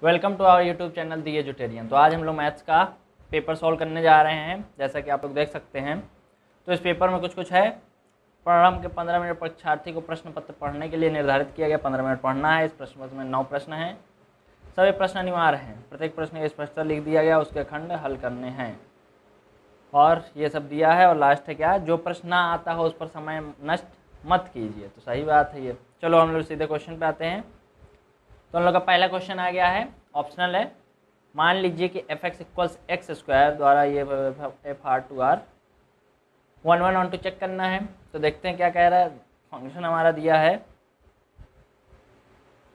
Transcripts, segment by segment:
Welcome to our YouTube channel the Edutarian. तो आज हम लोग मैथ्स का पेपर सॉल्व करने जा रहे हैं। जैसा कि आप लोग देख सकते हैं, तो इस पेपर में कुछ है। प्रारंभ के 15 मिनट परीक्षार्थी को प्रश्न पत्र पढ़ने के लिए निर्धारित किया गया। 15 मिनट पढ़ना है। इस प्रश्न पत्र में 9 प्रश्न हैं। सभी प्रश्न अनिवार्य हैं। प्रत्येक प्रश्न का स्पष्टता लिख दिया गया, उसके खंड हल करने हैं और ये सब दिया है। और लास्ट है क्या, जो प्रश्न ना आता हो उस पर समय नष्ट मत कीजिए। तो सही बात है ये। चलो हम लोग सीधे क्वेश्चन पे आते हैं। तो हम लोग का पहला क्वेश्चन आ गया है, ऑप्शनल है। मान लीजिए कि F X equals X square द्वारा ये F R to R 1 1 check करना है। तो देखते हैं क्या कह रहा है। फंक्शन हमारा दिया है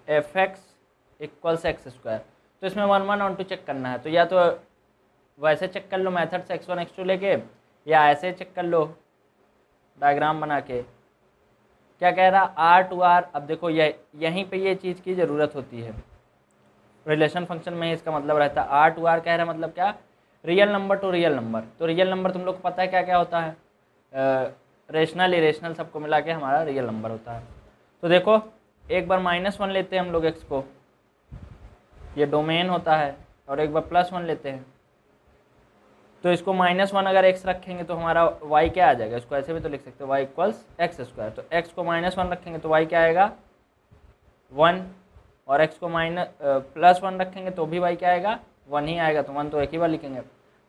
F X equals X square. तो इसमें 1 1 चेक करना है। तो या तो वैसे चेक कर लो मेथड से x1 x2 लेके, या ऐसे चेक कर लो डायग्राम बना के। क्या कह रहा आर टू आर। अब देखो यहीं पे ये चीज़ की ज़रूरत होती है। रिलेशन फंक्शन में इसका मतलब रहता है आर टू आर। कह रहा है मतलब क्या, real number two real number. तो रियल नंबर तुम लोग को पता है क्या क्या होता है, रेशनल इरेशनल सबको मिला के हमारा रियल नंबर होता है। तो देखो एक बार -1 लेते हैं हम लोग एक्स को, ये डोमेन होता है। और एक बार +1 लेते हैं। तो इसको -1 अगर x रखेंगे तो हमारा y क्या आ जाएगा। इसको ऐसे भी तो लिख सकते हो y इक्वल्स एक्स स्क्वायर। तो x को -1 रखेंगे तो y क्या आएगा 1, और x को +1 रखेंगे तो भी y क्या आएगा 1 ही आएगा। तो 1 तो एक ही बार लिखेंगे।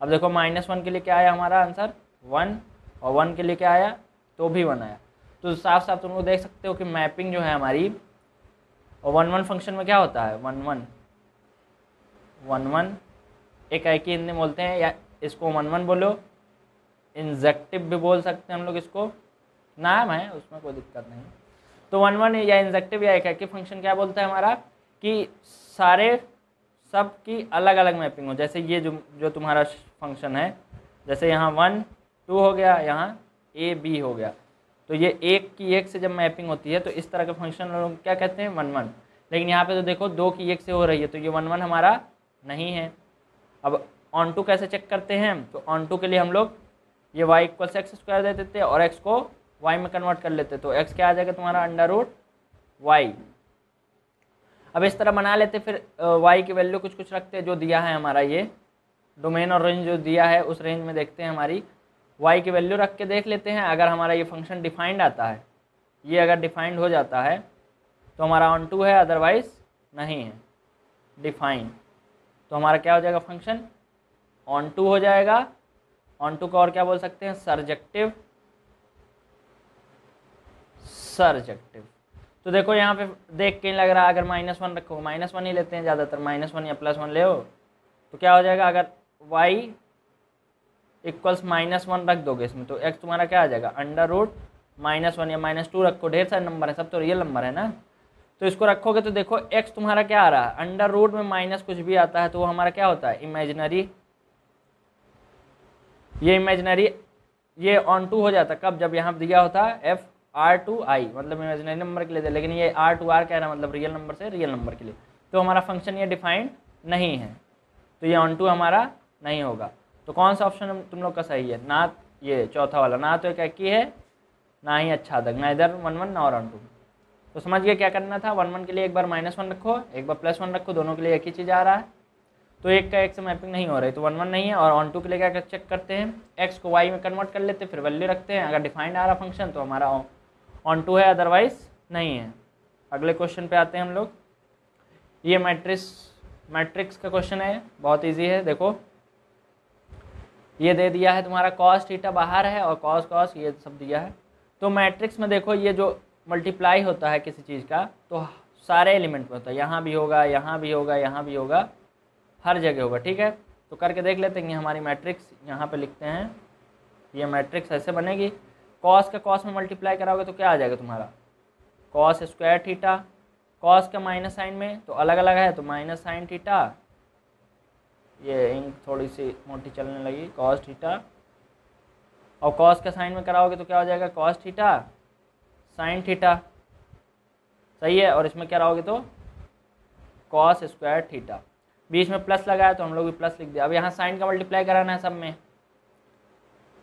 अब देखो -1 के लिए क्या आया हमारा आंसर 1, और 1 के लिए क्या आया तो भी 1 आया। तो साफ साफ तुम लोग देख सकते हो कि मैपिंग जो है हमारी, और 1 1 फंक्शन में क्या होता है 1 1 एक ही हिंदी बोलते हैं, या इसको 1 1 बोलो, इंजेक्टिव भी बोल सकते हैं हम लोग इसको, नाम है उसमें कोई दिक्कत नहीं। तो 1 1 या इंजेक्टिव या एक फंक्शन क्या बोलता है हमारा कि सारे सब की अलग अलग मैपिंग हो। जैसे ये जो तुम्हारा फंक्शन है, जैसे यहाँ 1 2 हो गया, यहाँ ए बी हो गया। तो ये एक की एक से जब मैपिंग होती है तो इस तरह के फंक्शन लोग क्या कहते हैं 1 1। लेकिन यहाँ पे तो देखो 2 की एक से हो रही है, तो ये 1 1 हमारा नहीं है। अब ऑन टू कैसे चेक करते हैं, तो ऑन टू के लिए हम लोग ये y इक्वल्स एक्स स्क्वायर दे देते हैं और x को y में कन्वर्ट कर लेते हैं। तो x क्या आ जाएगा तुम्हारा √y। अब इस तरह बना लेते, फिर y की वैल्यू कुछ कुछ रखते हैं जो दिया है हमारा। ये डोमेन और रेंज जो दिया है उस रेंज में देखते हैं हमारी y की वैल्यू रख के देख लेते हैं। अगर हमारा ये फंक्शन डिफाइंड आता है, ये अगर डिफाइंड हो जाता है तो हमारा ऑन टू है, अदरवाइज नहीं है डिफाइंड। तो हमारा क्या हो जाएगा फंक्शन ऑन टू हो जाएगा। ऑन टू का और क्या बोल सकते हैं सरजेक्टिव। सरजेक्टिव। तो देखो यहाँ पे देख के लग रहा है अगर -1 रखो, -1 ही लेते हैं ज़्यादातर, -1 या +1 ले हो तो क्या हो जाएगा। अगर y इक्वल्स -1 रख दोगे इसमें तो x तुम्हारा क्या आ जाएगा √-1 या -2 रखो। ढेर सारे नंबर है, सब तो रियल नंबर है ना। तो इसको रखोगे तो देखो x तुम्हारा क्या आ रहा है अंडर रूट में माइनस कुछ भी आता है तो वो हमारा क्या होता है इमेजिनरी। ये इमेजिनरी ये ऑन टू हो जाता कब, जब यहाँ दिया होता एफ आर टू आई, मतलब इमेजिनरी नंबर के लिए था। लेकिन ये आर टू आर कह रहा है मतलब रियल नंबर से रियल नंबर के लिए। तो हमारा फंक्शन ये डिफाइंड नहीं है, तो ये ऑन टू हमारा नहीं होगा। तो कौन सा ऑप्शन तुम लोग का सही है, ना ये चौथा वाला, ना तो एक ही है ना ही अच्छा तक, ना इधर 1 1 ना और ऑन टू। तो समझ गए क्या करना था। 1 1 के लिए एक बार -1 रखो, एक बार +1 रखो, दोनों के लिए एक ही चीज़ आ रहा है। तो एक का एक से मैपिंग नहीं हो रही तो 1 1 नहीं है। और ऑन टू के लिए क्या चेक करते हैं, x को y में कन्वर्ट कर लेते हैं, फिर वैल्यू रखते हैं। अगर डिफाइंड आ रहा फंक्शन तो हमारा ऑन टू है, अदरवाइज नहीं है। अगले क्वेश्चन पे आते हैं हम लोग। ये मैट्रिक्स का क्वेश्चन है, बहुत ईजी है। देखो ये दे दिया है तुम्हारा cos थीटा बाहर है और cos ये सब दिया है। तो मैट्रिक्स में देखो ये जो मल्टीप्लाई होता है किसी चीज़ का तो सारे एलिमेंट में होता है, यहाँ भी होगा, यहाँ भी होगा, यहाँ भी होगा, हर जगह होगा। ठीक है, तो करके देख लेते हैं कि हमारी मैट्रिक्स यहाँ पे लिखते हैं। ये मैट्रिक्स ऐसे बनेगी, कॉस का कॉस में मल्टीप्लाई कराओगे तो क्या आ जाएगा तुम्हारा कॉस स्क्वायर थीटा। कॉस का माइनस साइन में तो अलग अलग है, तो माइनस साइन थीटा, ये इंक थोड़ी सी मोटी चलने लगी, कॉस थीटा। और कॉस का साइन में कराओगे तो क्या हो जाएगा कॉस थीटा साइन थीटा। सही है। और इसमें क्या रहोगे तो कॉस स्क्वायर थीटा। बीच में प्लस लगाया तो हम लोग भी प्लस लिख दिया। अब यहाँ साइन का मल्टीप्लाई कराना है सब में,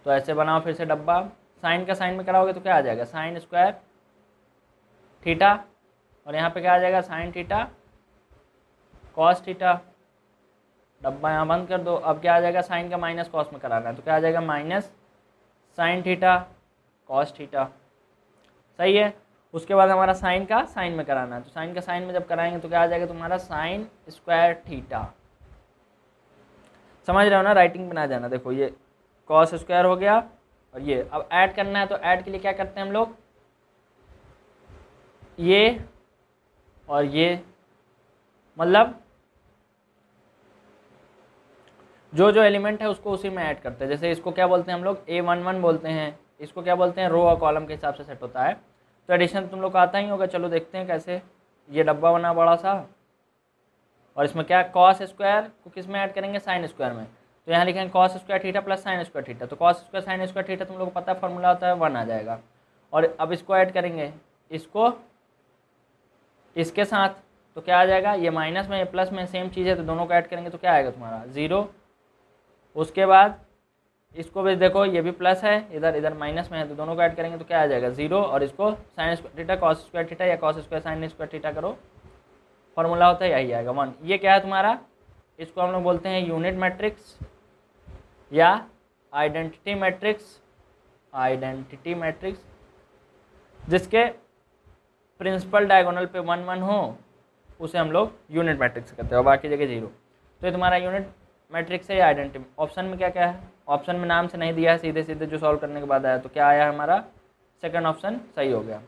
तो ऐसे बनाओ फिर से डब्बा। साइन का साइन में कराओगे तो क्या आ जाएगा साइन स्क्वायर थीटा, और यहाँ पे क्या आ जाएगा साइन थीटा कॉस थीटा, डब्बा यहाँ बंद कर दो। अब क्या आ जाएगा, साइन का माइनस कॉस में कराना है तो क्या आ जाएगा, minus sine theta cos theta. सही है। उसके बाद हमारा साइन का साइन में कराना है तो साइन का साइन में जब कराएंगे तो क्या आ जाएगा तुम्हारा, साइन स्क्वायर थीटा। समझ रहे हो ना, राइटिंग बना जाना। देखो ये कॉस स्क्वायर हो गया और ये अब ऐड करना है तो ऐड के लिए क्या करते हैं हम लोग, ये और ये, मतलब जो जो एलिमेंट है उसको उसी में ऐड करते हैं। जैसे इसको क्या बोलते हैं हम लोग, A11 बोलते हैं, इसको क्या बोलते हैं, रो और कॉलम के हिसाब से सेट होता है। तो एडिशन तुम लोग को आता ही होगा, चलो देखते हैं कैसे। ये डब्बा बना बड़ा सा और इसमें क्या, कॉस स्क्वायर को किस में ऐड करेंगे, साइन स्क्वायर में। तो यहाँ लिखेंगे cos square theta plus sine square theta. तो cos square sine square theta तुम लोग को पता है फॉर्मूला होता है 1 आ जाएगा। और अब इसको ऐड करेंगे, इसको इसके साथ, तो क्या आ जाएगा, ये माइनस में ये प्लस में सेम चीज़ है तो दोनों को ऐड करेंगे तो क्या आएगा तुम्हारा 0। उसके बाद इसको भी देखो, ये भी प्लस है, इधर इधर माइनस में है तो दोनों को ऐड करेंगे तो क्या आ जाएगा 0। और इसको sine square theta cos square theta या cos square sine square theta करो, फॉर्मूला होता है यही आएगा 1। ये क्या है तुम्हारा, इसको हम लोग बोलते हैं यूनिट मैट्रिक्स या आइडेंटिटी मैट्रिक्स। आइडेंटिटी मैट्रिक्स जिसके प्रिंसिपल डायगोनल पे 1 1 हो उसे हम लोग यूनिट मैट्रिक्स कहते हैं और बाकी जगह 0। तो ये तुम्हारा यूनिट मैट्रिक्स है या आइडेंटिटी। ऑप्शन में क्या क्या है, ऑप्शन में नाम से नहीं दिया है, सीधे सीधे जो सॉल्व करने के बाद आया तो क्या आया हमारा, सेकंड ऑप्शन सही हो गया।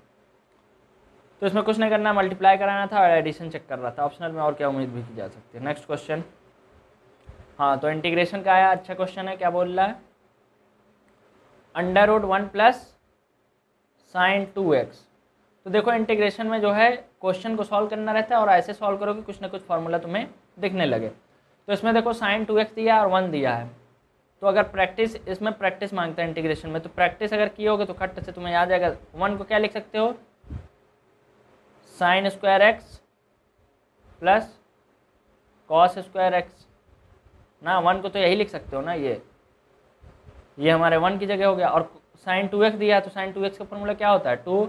तो इसमें कुछ नहीं करना, मल्टीप्लाई कराना था और एडिशन चेक कर रहा था, ऑप्शनल में और क्या उम्मीद भी की जा सकती है। नेक्स्ट क्वेश्चन, हाँ तो इंटीग्रेशन का आया, अच्छा क्वेश्चन है। क्या बोल रहा है, √1 प्लस साइन 2x। तो देखो इंटीग्रेशन में जो है क्वेश्चन को सॉल्व करना रहता है और ऐसे सॉल्व करो कि कुछ ना कुछ फार्मूला तुम्हें दिखने लगे। तो इसमें देखो साइन 2x दिया और 1 दिया है, तो अगर प्रैक्टिस, इसमें प्रैक्टिस मांगता है इंटीग्रेशन में, तो प्रैक्टिस अगर किए होगे तो खट से तुम्हें याद जाएगा। 1 को क्या लिख सकते हो, sine square x plus cos square x ना, 1 को तो यही लिख सकते हो ना, ये हमारे 1 की जगह हो गया। और साइन 2x दिया है तो साइन 2x का फॉर्मूला क्या होता है, 2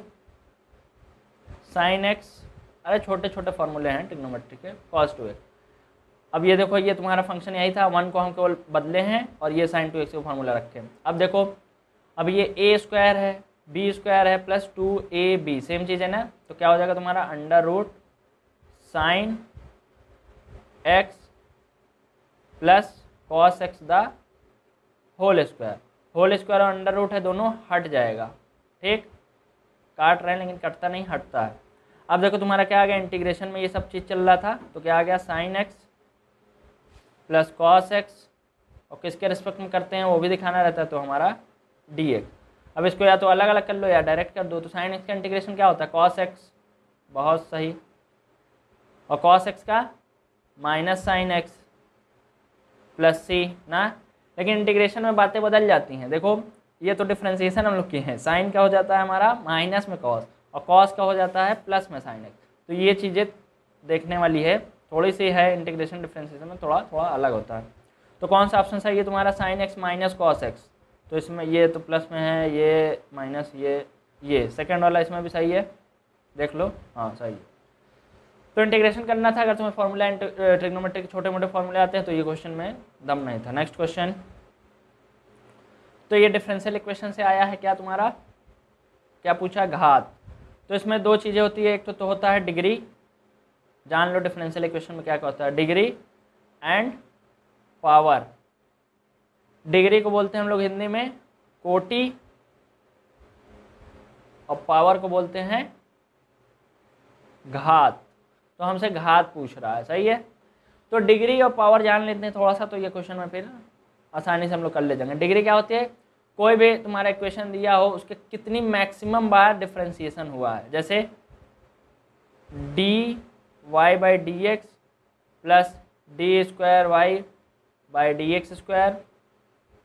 साइन एक्स, अरे छोटे छोटे फॉर्मूले हैं ट्रिग्नोमेट्री के, कॉस 2x। अब ये देखो ये तुम्हारा फंक्शन यही था, 1 को हम केवल बदले हैं और ये साइन 2x का फॉर्मूला रखे हैं। अब देखो अब ये a स्क्वायर है b स्क्वायर है प्लस 2ab, सेम चीज़ है ना, तो क्या हो जाएगा तुम्हारा √ sine x plus cos x the whole square. Whole square और √ है दोनों हट जाएगा, ठीक, काट रहे हैं लेकिन कटता नहीं, हटता है। अब देखो तुम्हारा क्या आ गया, इंटीग्रेशन में ये सब चीज़ चल रहा था तो क्या आ गया, sine x plus cos x, और किसके रिस्पेक्ट में करते हैं वो भी दिखाना रहता है तो हमारा dx। अब इसको या तो अलग अलग कर लो या डायरेक्ट कर दो। तो साइन x का इंटीग्रेशन क्या होता है, कॉस x, बहुत सही, और कॉस x का minus sine x plus c ना। लेकिन इंटीग्रेशन में बातें बदल जाती हैं। देखो ये तो डिफ्रेंसिएशन हम लोग की है, साइन का हो जाता है हमारा माइनस में कॉस और कॉस का हो जाता है प्लस में साइन x। तो ये चीज़ें देखने वाली है, थोड़ी सी है, इंटीग्रेशन डिफ्रेंसिएशन में थोड़ा थोड़ा अलग होता है। तो कौन सा ऑप्शन सही है तुम्हारा, sine x minus cos x। तो इसमें ये तो प्लस में है, ये माइनस, ये सेकंड वाला इसमें भी सही है, देख लो, हाँ सही है। तो इंटीग्रेशन करना था, अगर तुम्हें फॉर्मूला ट्रिग्नोमेट्री के छोटे मोटे फॉर्मूले आते हैं तो ये क्वेश्चन में दम नहीं था। नेक्स्ट क्वेश्चन, तो ये डिफरेंशियल इक्वेशन से आया है, क्या तुम्हारा क्या पूछा, घात। तो इसमें दो चीज़ें होती है, एक तो होता है डिग्री, जान लो डिफरेंशियल इक्वेशन में क्या क्या होता है, डिग्री एंड पावर। डिग्री को बोलते हैं हम लोग हिंदी में कोटि और पावर को बोलते हैं घात। तो हमसे घात पूछ रहा है, सही है। तो डिग्री और पावर जान लेते हैं थोड़ा सा, तो ये क्वेश्चन में फिर आसानी से हम लोग कर ले जाएंगे। डिग्री क्या होती है, कोई भी तुम्हारा इक्वेशन दिया हो उसके कितनी मैक्सिमम बार डिफरेंशिएशन हुआ है। जैसे dy/dx plus d²y/dx²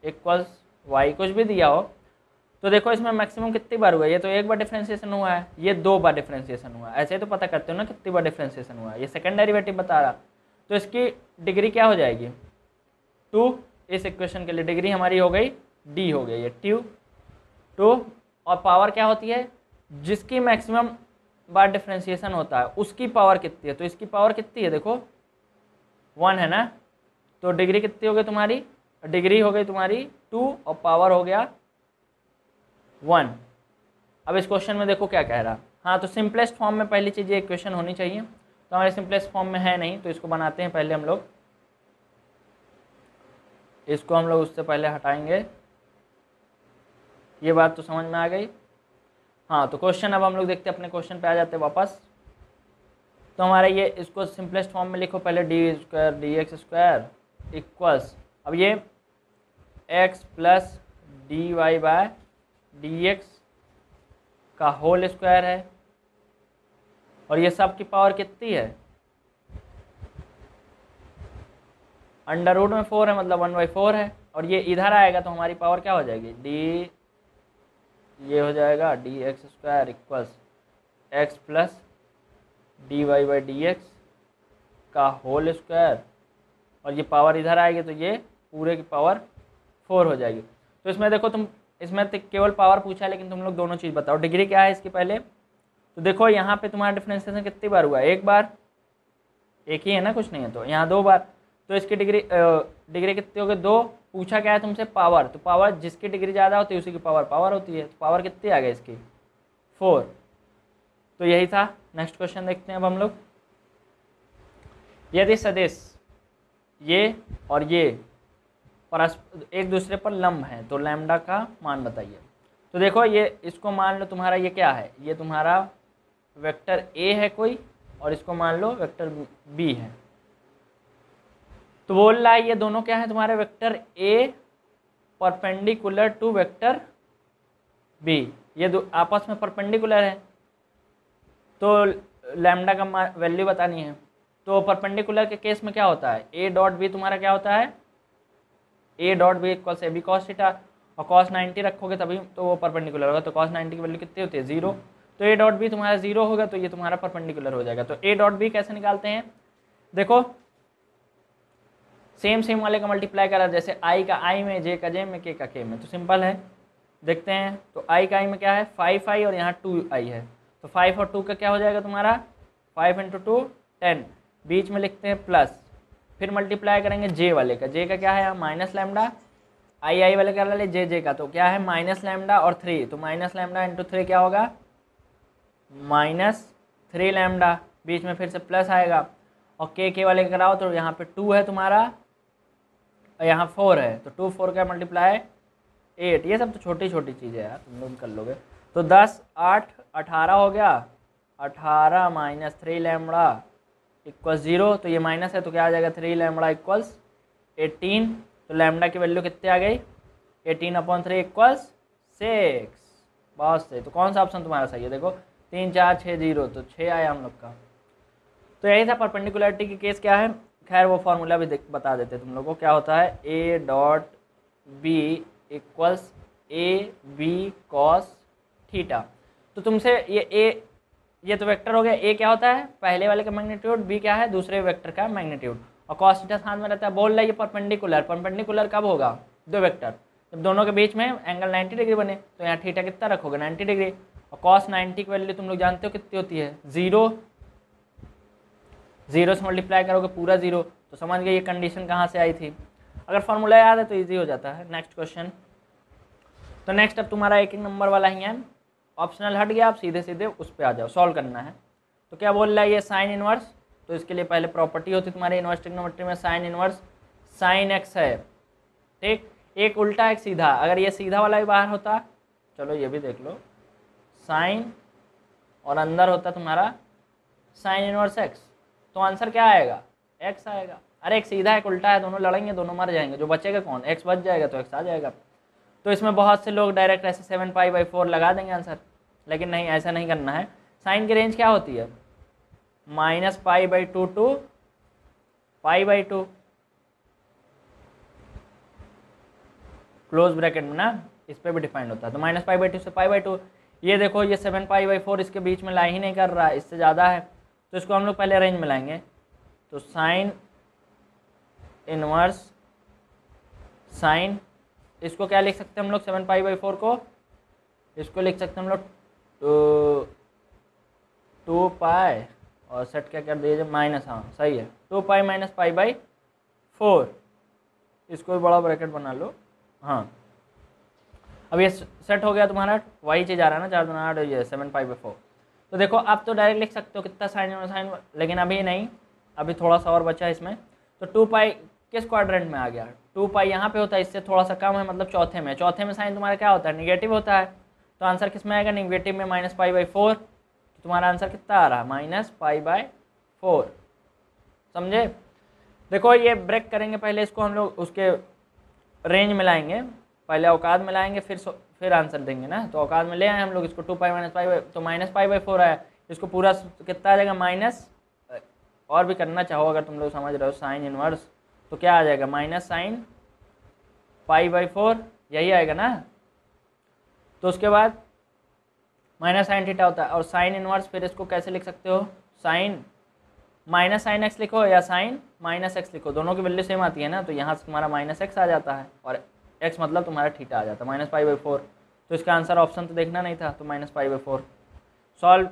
equals y, कुछ भी दिया हो तो देखो इसमें मैक्सिमम कितनी बार हुआ है, ये तो एक बार डिफरेंशिएशन हुआ है, ये 2 बार डिफरेंशिएशन हुआ है। ऐसे ही तो पता करते हो ना कितनी बार डिफरेंशिएशन हुआ है, ये सेकंड डेरिवेटिव बता रहा। तो इसकी डिग्री क्या हो जाएगी 2, इस इक्वेशन के लिए डिग्री हमारी हो गई d हो गई ये 2। और पावर क्या होती है, जिसकी मैक्सिमम बार डिफरेंशिएशन होता है उसकी पावर कितनी है। तो इसकी पावर कितनी है, देखो 1 है ना, तो डिग्री कितनी हो गई तुम्हारी, डिग्री हो गई तुम्हारी 2 और पावर हो गया 1। अब इस क्वेश्चन में देखो क्या कह रहा, हाँ तो सिंपलेस्ट फॉर्म में पहली चीज़ ये इक्वेशन होनी चाहिए, तो हमारे सिंपलेस्ट फॉर्म में है नहीं, तो इसको बनाते हैं पहले हम लोग, इसको हम लोग उससे पहले हटाएंगे। ये बात तो समझ में आ गई। हाँ तो क्वेश्चन अब हम लोग देखते हैं, अपने क्वेश्चन पे आ जाते हैं वापस। तो हमारा ये, इसको सिंपलेस्ट फॉर्म में लिखो पहले, D square D X square equals, अब ये x plus D Y by D X का होल स्क्वायर है, और ये सब की पावर कितनी है, अंडर रूट में 4 है, मतलब 1/4 है, और ये इधर आएगा तो हमारी पावर क्या हो जाएगी, डी, ये हो जाएगा D X square equals X plus D Y by D X का होल स्क्वायर, और ये पावर इधर आएगी तो ये पूरे की पावर 4 हो जाएगी। तो इसमें देखो तुम, इसमें तो केवल पावर पूछा है, लेकिन तुम लोग दोनों चीज़ बताओ, डिग्री क्या है इसकी पहले। तो देखो यहाँ पे तुम्हारा डिफरेंशिएशन कितनी बार हुआ है, एक बार, एक ही है ना, कुछ नहीं है, तो यहाँ 2 बार, तो इसकी डिग्री डिग्री कितनी हो गई 2, पूछा क्या है तुमसे पावर, तो पावर जिसकी डिग्री ज़्यादा होती है उसी की पावर होती है, तो पावर कितनी आ गई इसकी 4। तो यही था। नेक्स्ट क्वेश्चन देखते हैं अब हम लोग, यदि सदिश ये और ये एक दूसरे पर लंब है तो लैम्डा का मान बताइए। तो देखो ये, इसको मान लो तुम्हारा ये क्या है, ये तुम्हारा वेक्टर ए है कोई, और इसको मान लो वेक्टर बी है। तो बोल रहा है ये दोनों क्या है तुम्हारे, vector A perpendicular to vector B, ये दो आपस में परपेंडिकुलर है, तो लैम्डा का वैल्यू बतानी है। तो परपेंडिकुलर के केस में क्या होता है, ए डॉट बी तुम्हारा क्या होता है, ए डॉट बी इक्वल से बी कॉस थीटा, और कॉस 90 रखोगे तभी तो वो परपेंडिकुलर होगा, तो कॉस 90 की वैल्यू कितनी होती है 0, तो ए डॉट बी तुम्हारा 0 होगा, तो ये तुम्हारा परपेंडिकुलर हो जाएगा। तो ए डॉट बी कैसे निकालते हैं, देखो सेम वाले का मल्टीप्लाई करा, जैसे आई का आई में, जे का जे में, के का के में, तो सिंपल है, देखते हैं। तो आई का आई में क्या है 5i, और यहाँ 2i है, तो 5 और 2 का क्या हो जाएगा तुम्हारा 5 × 2 10, बीच में लिखते हैं प्लस, फिर मल्टीप्लाई करेंगे जे वाले का, जे का क्या है यहाँ माइनस लैम्डा, आई वाले का ले जे का, तो क्या है माइनस लैम्डा और 3, तो माइनस लैम्डा × 3 क्या होगा -3 लैम्डा, बीच में फिर से प्लस आएगा, और के वाले का कराओ तो यहाँ पे 2 है तुम्हारा और यहाँ 4 है, तो 2 4 का मल्टीप्लाई 8, ये सब तो छोटी छोटी चीज़ें यार, तुम लोग कर लोगे। तो 10 8 18 हो गया, 18 - 3 लैम्डा इक्वल्स 0, तो ये माइनस है तो क्या आ जाएगा 3 लैम्डा इक्वल्स 18, तो लैम्डा की वैल्यू कितने आ गई 18/3 इक्वल्स 6। बहुत सही, तो कौन सा ऑप्शन तुम्हारा सही है, देखो 3 4 6 0, तो 6 आया हम लोग का। तो यही था परपेंडिकुलरिटी की केस क्या है, खैर वो फार्मूला भी बता देते तुम लोगों को, क्या होता है A dot B equals A B cos theta. तो तुमसे ये तो वेक्टर हो गया, ए क्या होता है पहले वाले का मैग्नीट्यूड, बी क्या है दूसरे वेक्टर का मैग्नीट्यूड, और कॉस थीटा साथ में रहता है। बोल रहा है ये परपेंडिकुलर कब होगा, दो वेक्टर जब दोनों के बीच में एंगल 90 डिग्री बने, तो यहाँ थीटा कितना रखोगे 90 डिग्री, और कॉस 90 की वैल्यू तुम लोग जानते हो कितनी होती है 0 से मल्टीप्लाई करोगे पूरा 0, तो समझ गए ये कंडीशन कहाँ से आई थी। अगर फॉर्मूला याद है तो इजी हो जाता है। नेक्स्ट क्वेश्चन, तो नेक्स्ट अब तुम्हारा 1 नंबर वाला ही है, ऑप्शनल हट गया, आप सीधे सीधे उस पर आ जाओ, सॉल्व करना है। तो क्या बोल रहा है ये साइन इनवर्स, तो इसके लिए पहले प्रॉपर्टी होती है तुम्हारे इनवर्स ट्रिग्नोमेट्री में, साइन इनवर्स साइन एक्स है, ठीक, एक उल्टा एक सीधा, अगर ये सीधा वाला भी बाहर होता, चलो ये भी देख लो, साइन और अंदर होता तुम्हारा साइन इनवर्स एक्स, तो आंसर क्या आएगा एक्स आएगा। अरे एक सीधा एक उल्टा है, दोनों लड़ेंगे दोनों मर जाएंगे, जो बचेगा कौन, एक्स बच जाएगा तो एक्स आ जाएगा। तो इसमें बहुत से लोग डायरेक्ट ऐसे 7π/4 लगा देंगे आंसर, लेकिन नहीं, ऐसा नहीं करना है। साइन की रेंज क्या होती है -π/2 टू π/2, क्लोज ब्रैकेट में ना, इस पर भी डिफाइंड होता है, तो -π/2 से π/2। ये देखो ये 7π/4 इसके बीच में लाई ही नहीं कर रहा है, इससे ज़्यादा है, तो इसको हम लोग पहले रेंज में लाएंगे। तो साइन इनवर्स साइन, इसको क्या लिख सकते हैं हम लोग 7π/4 को, इसको लिख सकते हैं हम लोग 2π और सेट क्या कर दीजिए माइनस, हाँ सही है 2 पाई माइनस पाई बाई 4, इसको भी बड़ा ब्रैकेट बना लो। हाँ अब ये सेट हो गया तुम्हारा, वही चीज़ आ रहा है ना 4 दूना 8, ये 7 पाई बाई 4। तो देखो आप तो डायरेक्ट लिख सकते हो कितना साइन और साइन, लेकिन अभी नहीं, अभी थोड़ा सा और बचा है इसमें। तो 2 पाई किस क्वाड्रेंट में आ गया, 2 पाई यहाँ पे होता है, इससे थोड़ा सा कम है, मतलब चौथे में। चौथे में साइन तुम्हारा क्या होता है, निगेटिव होता है। तो आंसर किस में आएगा, निगेटिव में -पाई/4। तो तुम्हारा आंसर कितना आ रहा है, -पाई/4। समझे। देखो ये ब्रेक करेंगे, पहले इसको हम लोग उसके रेंज मिलाएंगे, पहले औकात मिलाएंगे फिर आंसर देंगे ना। तो औकात में ले आए हम लोग इसको 2 पाई माइनस पाई, तो -पाई/4 आया। इसको पूरा कितना आ जाएगा माइनस, और भी करना चाहो अगर तुम लोग समझ रहे हो साइन इनवर्स, तो क्या आ जाएगा -sin/पाई/4, यही आएगा ना। तो उसके बाद -sin थीटा होता है, और साइन इनवर्स फिर इसको कैसे लिख सकते हो, साइन -sin x लिखो या साइन -x लिखो, दोनों की वैल्यू सेम आती है ना। तो यहाँ से तुम्हारा -x आ जाता है और x मतलब तुम्हारा थीटा आ जाता है -पाई/4। तो इसका आंसर ऑप्शन तो देखना नहीं था, तो -पाई/4 सॉल्व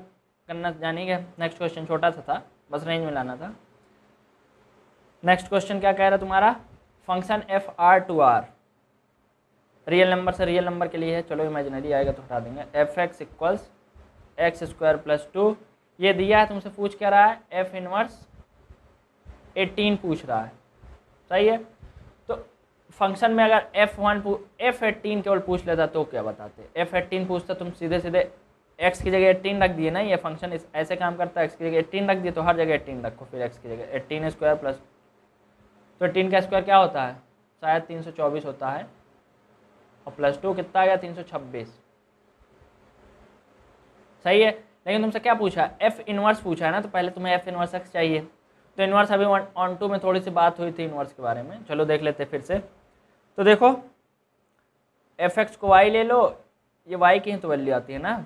करना जानेंगे। नेक्स्ट क्वेश्चन छोटा सा था, बस रेंज मिलाना था। नेक्स्ट क्वेश्चन क्या कह रहा है तुम्हारा, फंक्शन f(r)(2r) रियल नंबर से रियल नंबर के लिए है, चलो इमेजिनरी आएगा तो हटा देंगे। fx = x² + 2, ये दिया है तुमसे, पूछ क्या रहा है, f इनवर्स 18 पूछ रहा है, सही है। तो फंक्शन में अगर f18 केवल पूछ लेता तो क्या बताते, f18 पूछता तुम सीधे सीधे x की जगह 18 रख दिए ना। ये फंक्शन ऐसे काम करता है, x की जगह 18 रख दिए तो हर जगह 18 रखो, फिर x की जगह 18² प्लस, तो 18 का स्क्वायर क्या होता है, शायद 324 होता है, और +2 कितना आ गया 326, सही है। लेकिन तुमसे क्या पूछा, f इनवर्स पूछा है ना, तो पहले तुम्हें f इनवर्स x चाहिए। तो इनवर्स अभी ऑन टू में थोड़ी सी बात हुई थी इनवर्स के बारे में, चलो देख लेते फिर से। तो देखो fx को y ले लो, ये y की ही तो वैल्यू आती है ना।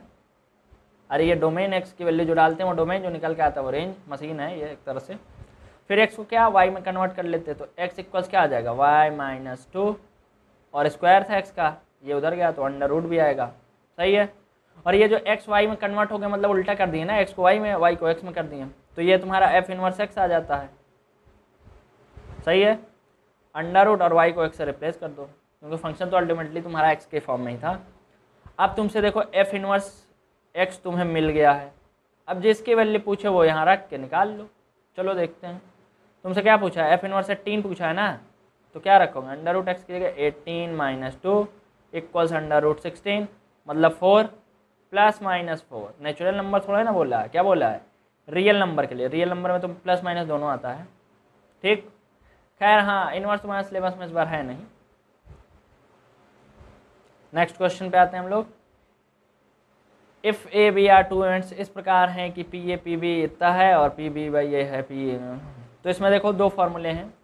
अरे ये डोमेन x की वैल्यू जो डालते हैं वो डोमेन जो निकल के आता है वो रेंज, मशीन है ये एक तरह से। फिर x को क्या y में कन्वर्ट कर लेते हैं, तो x इक्वल्स क्या आ जाएगा, y - 2, और स्क्वायर था x का, ये उधर गया तो अंडर रूट भी आएगा, सही है। और ये जो x y में कन्वर्ट हो गया, मतलब उल्टा कर दिए ना, x को y में y को x में कर दिए, तो ये तुम्हारा f इनवर्स x आ जाता है, सही है। अंडर रूट और y को x से रिप्लेस कर दो, क्योंकि फंक्शन तो अल्टीमेटली तुम्हारा x के फॉर्म में ही था। अब तुमसे देखो f इनवर्स x तुम्हें मिल गया है, अब जिसकी वैल्यू पूछे वो यहाँ रख के निकाल लो। चलो देखते हैं, तुमसे क्या पूछा है, f इनवर्स 18 पूछा है ना, तो क्या रखोगे, अंडर रूट x की जगह 18 - 2 इक्वल्स अंडर रूट 16, मतलब 4 ± 4। नेचुरल नंबर थोड़ा है ना बोला है, क्या बोला है, रियल नंबर के लिए, रियल नंबर में तो प्लस माइनस दोनों आता है, ठीक। खैर हाँ, इनवर्स तुम्हारा सिलेबस में इस बार है नहीं। नेक्स्ट क्वेश्चन पे आते हैं हम लोग। If A B are two events इस प्रकार हैं कि पी ए पी बी इतना है और पी बी बाई ए है पी ए, तो इसमें देखो दो फॉर्मूले हैं,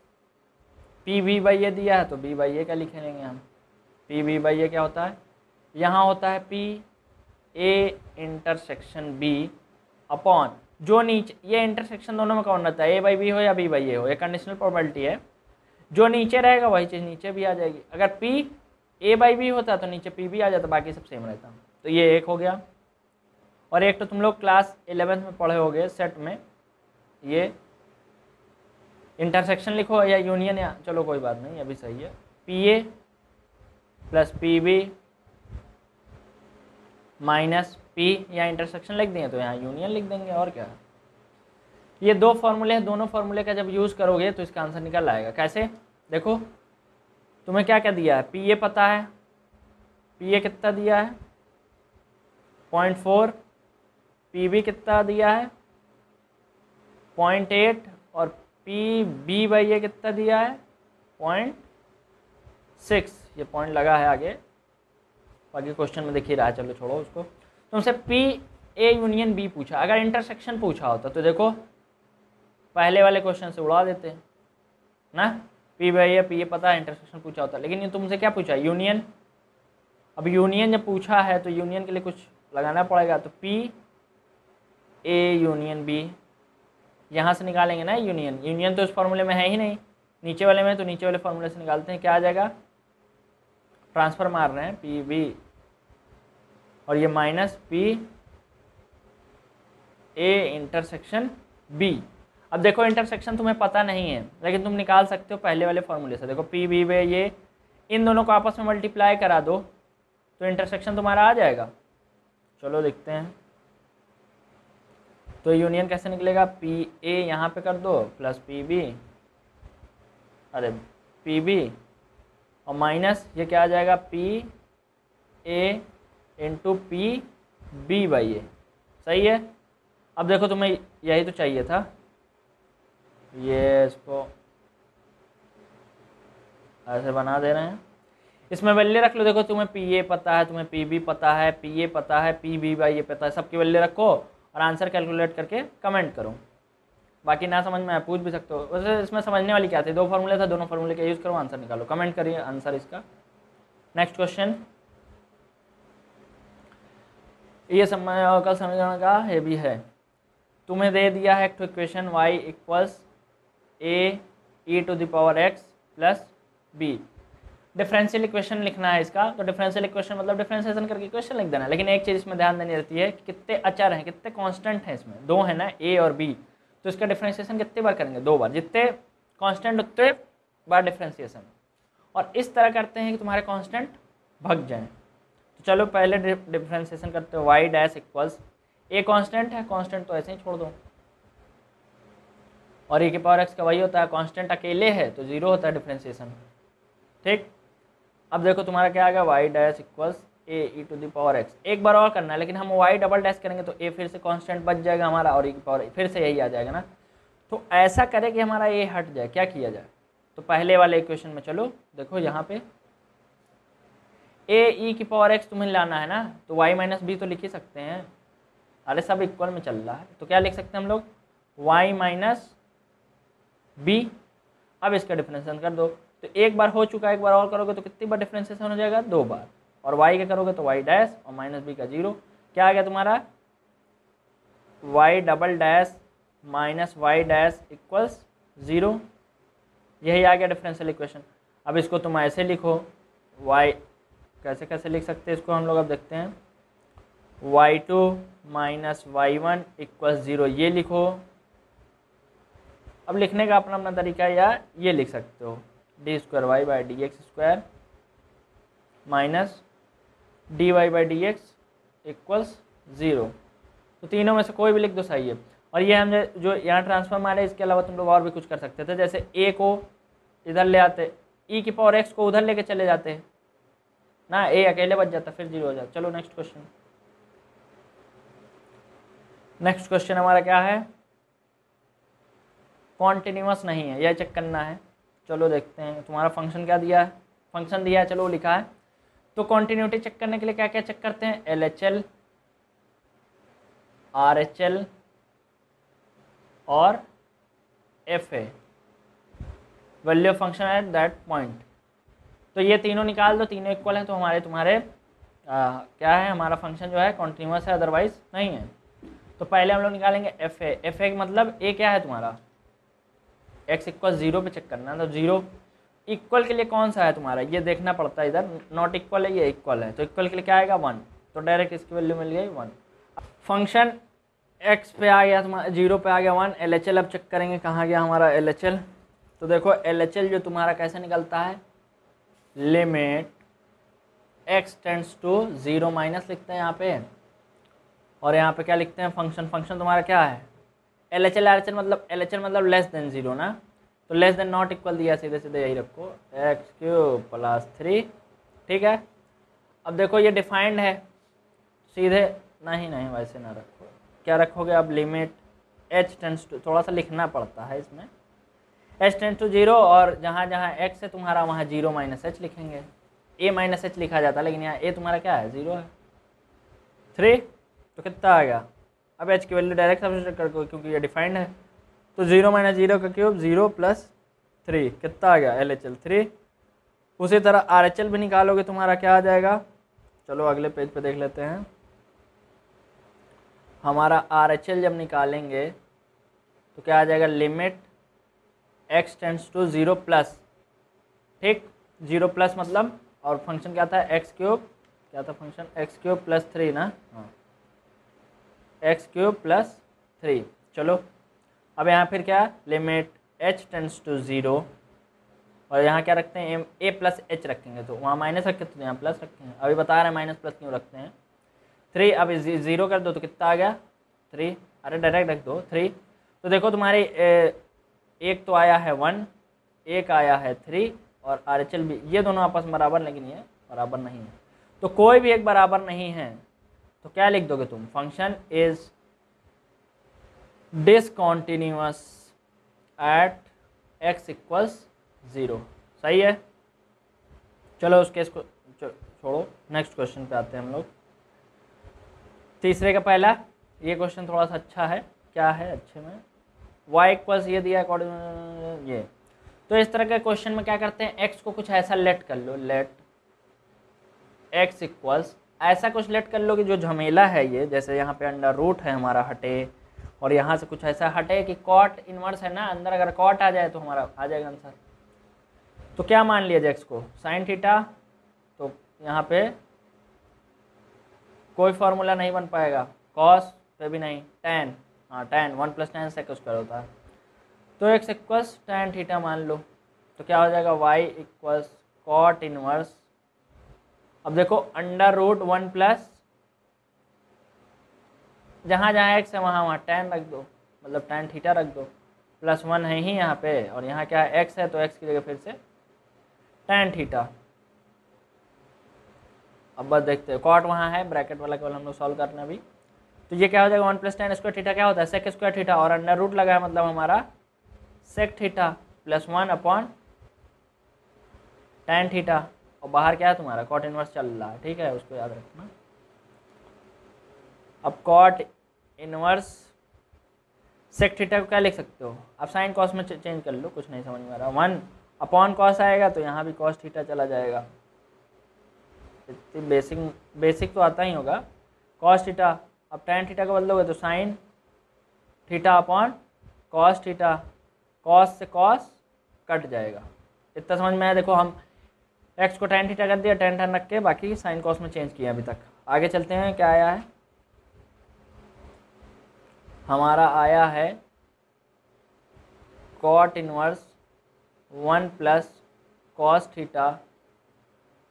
पी बी बाई ए दिया है तो बी बाई ए का लिख लेंगे हम। पी बी बाई ए क्या होता है, यहाँ होता है P A intersection B upon जो नीचे, ये इंटरसेक्शन दोनों में कौन रहता है, ए बाई बी हो या बी बाई ए हो, ये कंडीशनल प्रोबेबिलिटी है। जो नीचे रहेगा वही चीज़ नीचे भी आ जाएगी। अगर पी ए बाई बी होता तो नीचे पी बी आ जाता, बाकी सब सेम रहता। तो ये एक हो गया, और एक तो तुम लोग क्लास 11th में पढ़े होगे सेट में, ये इंटरसेक्शन लिखो या यूनियन, या चलो कोई बात नहीं अभी सही है, P A plus P B minus P, या इंटरसेक्शन लिख दिए तो यहाँ यूनियन लिख देंगे, और क्या। ये दो फॉर्मूले हैं, दोनों फॉर्मूले का जब यूज़ करोगे तो इसका आंसर निकल आएगा। कैसे, देखो तुम्हें क्या क्या दिया है, पी ए पता है, पी ए कितना दिया है 0.4, पी बी कितना दिया है 0.8, और पी बी बाई ए कितना दिया है 0.6। ये पॉइंट लगा है आगे, बाकी क्वेश्चन में दिख ही रहा है, चलो छोड़ो उसको। तुमसे पी ए यूनियन बी पूछा, अगर इंटरसेक्शन पूछा होता तो देखो पहले वाले क्वेश्चन से उड़ा देते हैं ना, P by A P A पता है, इंटरसेक्शन पूछा होता, लेकिन ये तुमसे क्या पूछा, यूनियन। अब यूनियन जब पूछा है तो यूनियन के लिए कुछ लगाना पड़ेगा, तो पी ए यूनियन बी, यहाँ से निकालेंगे ना यूनियन, यूनियन तो इस फॉर्मूले में है ही नहीं, नीचे वाले में, तो नीचे वाले फॉर्मूले से निकालते हैं, क्या आ जाएगा, ट्रांसफर मार रहे हैं पी बी, और ये minus P A intersection B. अब देखो इंटरसेक्शन तुम्हें पता नहीं है लेकिन तुम निकाल सकते हो पहले वाले फॉर्मूले से। देखो पी बी में ये इन दोनों को आपस में मल्टीप्लाई करा दो तो इंटरसेक्शन तुम्हारा आ जाएगा। चलो देखते हैं। तो यूनियन कैसे निकलेगा, पी ए यहाँ पे कर दो प्लस पी बी, अरे पी बी और माइनस ये क्या आ जाएगा, P A into P B by A. सही है। अब देखो तुम्हें यही तो चाहिए था, ये इसको ऐसे बना दे रहे हैं, इसमें वैल्यू रख लो। देखो तुम्हें पी ए पता है, तुम्हें पी बी पता है, पी ए पता है, पी बी बाई ए पता है, सबकी वैल्यू रखो और आंसर कैलकुलेट करके कमेंट करो। बाकी ना समझ में पूछ भी सकते हो। वैसे इसमें समझने वाली क्या थी, दो फार्मूले था, दोनों फार्मूले का यूज़ करो, आंसर निकालो, कमेंट करिए आंसर इसका। नेक्स्ट क्वेश्चन, ये कल समीकरण का ये भी है। तुम्हें दे दिया है एक equation y equals A E to the power x plus B. Differential equation लिखना है इसका। तो डिफरेंशियल इक्वेशन मतलब डिफरेंशिएशन करके इक्वेशन लिख देना है। लेकिन एक चीज़ इसमें ध्यान देनी रहती है कि कितने अचर हैं, कितने कांस्टेंट हैं इसमें, दो है ना a और b। तो इसका डिफरेंशिएशन कितने बार करेंगे, दो बार। जितने कांस्टेंट उतने बार डिफरेंशिएशन। और इस तरह करते हैं कि तुम्हारे कांस्टेंट भग जाएं। तो चलो पहले डिफरेंशिएशन करते हो। y dash equals a constant है, कांस्टेंट तो ऐसे ही छोड़ दो, और e की पावर x का वही होता है, कांस्टेंट अकेले है तो जीरो होता है डिफरेंशिएशन। ठीक। अब देखो तुम्हारा क्या आ गया, y dash equals A E to the power x। एक बार और करना है लेकिन हम y डबल डैश करेंगे तो a फिर से कांस्टेंट बच जाएगा हमारा और e की पावर फिर से यही आ जाएगा ना। तो ऐसा करें कि हमारा ये हट जाए, क्या किया जाए। तो पहले वाले इक्वेशन में चलो देखो यहाँ पे ए ई की पावर x तुम्हें लाना है ना, तो y माइनस बी तो लिख ही सकते हैं। अरे सब इक्वल में चल रहा है तो क्या लिख सकते हैं हम लोग, y माइनस बी। अब इसका डिफरेंशिएशन कर दो। तो एक बार हो चुका है, एक बार और करोगे तो कितनी बार डिफरेंशिएशन हो जाएगा, दो बार। और y का करोगे तो y डैश और माइनस बी का जीरो। क्या आ गया तुम्हारा, y double dash minus y dash equals zero. यही आ गया डिफरेंशियल इक्वेशन। अब इसको तुम ऐसे लिखो, y कैसे कैसे लिख सकते हैं इसको हम लोग अब देखते हैं। y2 minus y1 equals zero, ये लिखो। अब लिखने का अपना अपना तरीका है, या ये लिख सकते हो D square Y by D X square minus D Y by D X equals zero. तो तीनों में से कोई भी लिख दो, सही है। और ये हम जो यहाँ ट्रांसफर मारे, इसके अलावा तुम लोग और भी कुछ कर सकते थे। जैसे ए को इधर ले आते, ई की पावर एक्स को उधर लेके चले जाते ना, ए अकेले बच जाता, फिर जीरो हो जाता। चलो नेक्स्ट क्वेश्चन। नेक्स्ट क्वेश्चन हमारा क्या है, कॉन्टिन्यूअस नहीं है, यह चेक करना है। चलो देखते हैं तुम्हारा फंक्शन क्या दिया है, फंक्शन दिया है, चलो लिखा है। तो कॉन्टिन्यूटी चेक करने के लिए क्या क्या चेक करते हैं, LHL, RHL और FA, value of function at that point. तो ये तीनों निकाल दो, तीनों इक्वल हैं तो हमारे तुम्हारे क्या है, हमारा फंक्शन जो है कॉन्टिन्यूअस है, अदरवाइज नहीं है। तो पहले हम लोग निकालेंगे FA। FA मतलब A क्या है तुम्हारा, x इक्वल जीरो पे चेक करना है। तो जीरो इक्वल के लिए कौन सा है तुम्हारा, ये देखना पड़ता है। इधर नॉट इक्वल है, ये इक्वल है, तो इक्वल के लिए क्या आएगा, 1। तो डायरेक्ट इसकी वैल्यू मिल गई 1। फंक्शन x पे आ गया तुम्हारा, जीरो पे आ गया 1। LHL अब चेक करेंगे, कहाँ गया हमारा LHL। तो देखो LHL जो तुम्हारा कैसे निकलता है, limit x tends to zero minus लिखते हैं यहाँ पे, और यहाँ पे क्या लिखते हैं, फंक्शन। फंक्शन तुम्हारा क्या है, LHL मतलब लेस देन जीरो ना, तो लेस देन नॉट इक्वल दिया, सीधे सीधे यही रखो, x³ प्लस 3। ठीक है। अब देखो ये डिफाइंड है, सीधे नहीं वैसे ना रखो, क्या रखोगे अब, लिमिट h टेंड्स टू, थोड़ा सा लिखना पड़ता है इसमें, h टेंड्स टू जीरो, और जहाँ जहाँ x है तुम्हारा वहाँ जीरो माइनस h लिखेंगे। a माइनस h लिखा जाता है, लेकिन यहाँ a तुम्हारा क्या है, जीरो है। 3 तो कितना आ गया, अब h की वैल्यू डायरेक्ट सब्स्टिट्यूट कर दो क्योंकि ये डिफाइंड है। तो जीरो माइनस जीरो का क्यूब, जीरो प्लस 3 कितना आ गया, LHL 3। उसी तरह RHL भी निकालोगे, तुम्हारा क्या आ जाएगा। चलो अगले पेज पे देख लेते हैं। हमारा RHL जब निकालेंगे तो क्या आ जाएगा, limit x tends to zero plus, ठीक, जीरो प्लस मतलब, और फंक्शन क्या था, x³ क्या था फंक्शन, x³ प्लस 3 ना, हाँ, x³ प्लस 3। चलो अब यहाँ फिर क्या, लिमिट h टेंड्स टू 0, और यहाँ क्या रखते हैं, a प्लस एच रखेंगे, तो वहाँ माइनस रखे तो यहाँ प्लस रखेंगे। अभी बता रहे हैं माइनस प्लस क्यों रखते हैं। 3, अब 0 कर दो तो कितना आ गया 3, अरे डायरेक्ट रख दो 3। तो देखो तुम्हारी एक तो आया है 1, एक आया है 3, और RHL भी, ये दोनों आपस में बराबर, लेकिन ये बराबर नहीं है। तो कोई भी एक बराबर नहीं है तो क्या लिख दोगे तुम, function is discontinuous at x equals 0। सही है। चलो उस केस को छोड़ो, नेक्स्ट क्वेश्चन पे आते हैं हम लोग। तीसरे का पहला, ये क्वेश्चन थोड़ा सा अच्छा है, क्या है अच्छे में, y इक्वल्स ये दिया अकॉर्डिंग ये। तो इस तरह के क्वेश्चन में क्या करते हैं, x को कुछ ऐसा लेट कर लो, लेट x इक्वल्स, ऐसा कुछ लेट कर लो कि जो झमेला है ये, जैसे यहाँ पे अंडर रूट है हमारा हटे, और यहाँ से कुछ ऐसा हटे कि कॉट इनवर्स है ना, अंदर अगर कॉट आ जाए तो हमारा आ जाएगा आंसर। तो क्या मान लिया जाए x को, साइन थीटा, तो यहाँ पे कोई फॉर्मूला नहीं बन पाएगा, कॉस पे भी नहीं, टैन, हाँ टैन 1 + tan sec स्क्वायर होता है, तो x इक्वल्स tan थीटा मान लो। तो क्या हो जाएगा, y इक्वल्स कॉट इनवर्स, अब देखो अंडर रूट 1 प्लस, जहाँ जहाँ x है वहाँ tan रख दो, मतलब tan थीटा रख दो, +1 है ही यहाँ पे, और यहाँ क्या है x है, तो x की जगह फिर से tan थीटा। अब बस देखते हैं, कॉट वहाँ है, ब्रैकेट वाला केवल हम लोग सॉल्व करना अभी। तो ये क्या हो जाएगा, 1 + tan स्क्वायर थीटा क्या होता है, sec स्क्वायर थीटा, और अंडर रूट लगा है मतलब हमारा sec थीटा +1 tan थीटा, और बाहर क्या है तुम्हारा कॉट इनवर्स चल रहा है, ठीक है, उसको याद रखना। अब कॉट इनवर्स सेक थीटा को क्या लिख सकते हो, अब साइन कॉस में चेंज कर लो, कुछ नहीं समझ में आ रहा, 1 कॉस आएगा तो यहाँ भी कॉस थीटा चला जाएगा, इतनी बेसिक तो आता ही होगा, कॉस थीटा। अब टैन थीटा को बदलोगे तो sine theta cos theta, cos से कॉस कट जाएगा, इतना समझ में आया। देखो हम x को tan थीटा कर दिया, tan रख के बाकी साइन कॉस में चेंज किया अभी तक। आगे चलते हैं, क्या आया है हमारा, आया है cot inverse 1 + cos theta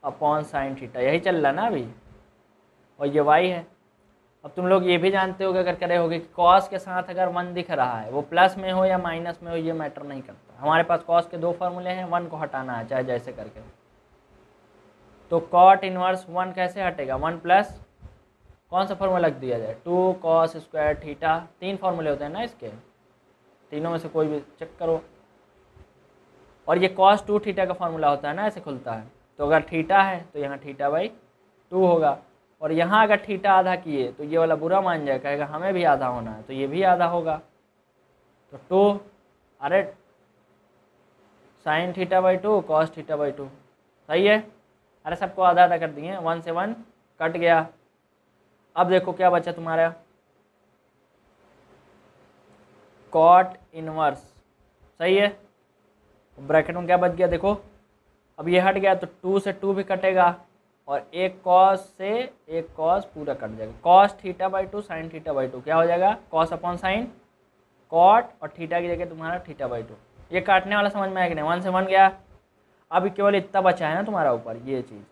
upon sine theta, यही चल रहा ना अभी, और ये y है। अब तुम लोग ये भी जानते होगे, अगर करे होगे कि cos के साथ अगर 1 दिख रहा है, वो प्लस में हो या माइनस में हो ये मैटर नहीं करता, हमारे पास cos के 2 फार्मूले हैं, 1 को हटाना है चाहे जैसे करके। तो कॉट इनवर्स 1 कैसे हटेगा, 1 प्लस कौन सा फार्मूला लग दिया जाए, 2 cos स्क्वायर थीटा, 3 फार्मूले होते हैं ना इसके, तीनों में से कोई भी चेक करो, और ये cos 2 थीटा का फार्मूला होता है ना, ऐसे खुलता है। तो अगर थीटा है तो यहाँ θ/2 होगा, और यहाँ अगर थीटा आधा किए तो ये वाला बुरा मान जाए, कहेगा हमें भी आधा होना है, तो ये भी आधा होगा, तो 2, अरे साइन θ/2 cos θ/2, सही है। अरे सबको आधा आधा कर दिए, 1 से 1 कट गया। अब देखो क्या बचा तुम्हारा, कॉट इनवर्स, सही है, ब्रैकेट में क्या बच गया देखो, अब ये हट गया तो 2 से 2 भी कटेगा, और एक कॉस से एक कॉस पूरा कट जाएगा, cos θ/2 sin θ/2 क्या हो जाएगा, cos अपॉन साइन कॉट, और थीटा की जगह तुम्हारा θ/2। ये काटने वाला समझ में आया कि नहीं, 1 से 1 गया, अभी केवल इतना बचा है ना तुम्हारा ऊपर ये चीज़,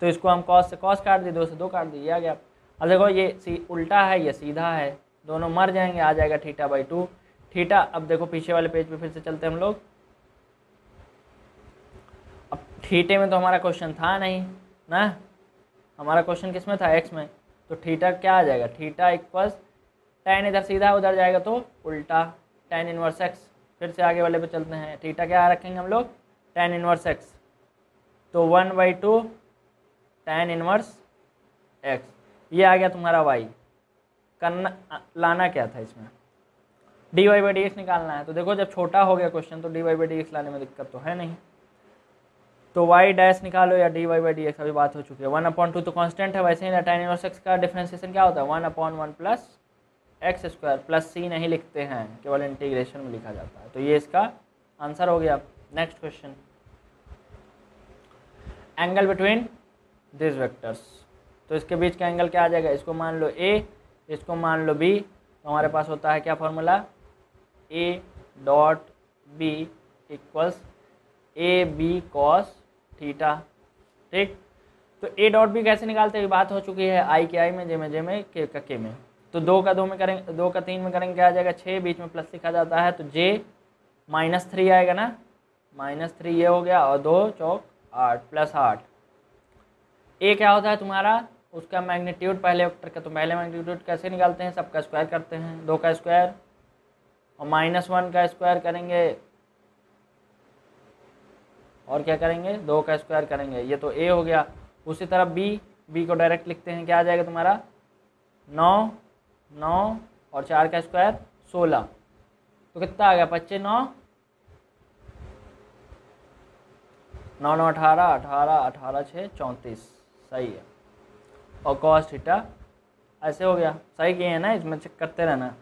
तो इसको हम cos से cos काट दिए, 2 से 2 काट दिए, ये आ गया। अब देखो ये उल्टा है, ये सीधा है, दोनों मर जाएंगे, आ जाएगा θ/2 थीटा। अब देखो पीछे वाले पेज पे फिर से चलते हैं हम लोग। अब थीटे में तो हमारा क्वेश्चन था नहीं ना, हमारा क्वेश्चन किस में था, एक्स में, तो थीटा क्या आ जाएगा, थीटा इक्वल्स tan इधर सीधा उधर जाएगा तो उल्टा tan इनवर्स x। फिर से आगे वाले पे चलते हैं, थीटा क्या रखेंगे हम लोग, tan इनवर्स x, तो 1/2 tan इनवर्स x, ये आ गया तुम्हारा y। करना लाना क्या था इसमें, dy/dx निकालना है। तो देखो जब छोटा हो गया क्वेश्चन तो dy/dx लाने में दिक्कत तो है नहीं, तो y डैश निकालो या dy/dx, अभी बात हो चुकी है। 1/2 तो कांस्टेंट है, वैसे ही tan इनवर्स x का डिफरेंशिएशन क्या होता है, 1/1 + x स्क्वायर प्लस c नहीं लिखते हैं, केवल इंटीग्रेशन में लिखा जाता है। तो ये इसका आंसर हो गया। Next question, angle between this vectors, तो इसके बीच का एंगल क्या आ जाएगा, इसको मान लो a, इसको मान लो b, तो हमारे पास होता है क्या formula, A dot B equals A B cos theta. ठीक, तो ए डॉट बी कैसे निकालते हैं बात हो चुकी है, आई के आई में, जे में के का के में। तो 2 का 2 में करेंगे, 2 का 3 में करेंगे, क्या आ जाएगा 6, बीच में प्लस लिखा जाता है तो जे -3 आएगा ना, -3 ये हो गया, और 2 चौक 8 प्लस 8। ए क्या होता है तुम्हारा, उसका मैग्नीट्यूड पहले वेक्टर का, तो पहले मैग्नीट्यूड कैसे निकालते हैं, सबका स्क्वायर करते हैं, 2 का स्क्वायर और -1 का स्क्वायर करेंगे, और क्या करेंगे 2 का स्क्वायर करेंगे, ये तो ए हो गया। उसी तरह बी को डायरेक्ट लिखते हैं, क्या आ जाएगा तुम्हारा 9 और 4 का स्क्वायर 16, तो कितना आ गया 25 9 9 9 18 18 18 6 34, सही है। और कॉस थीटा ऐसे हो गया, सही किए हैं ना, इसमें चेक करते रहना,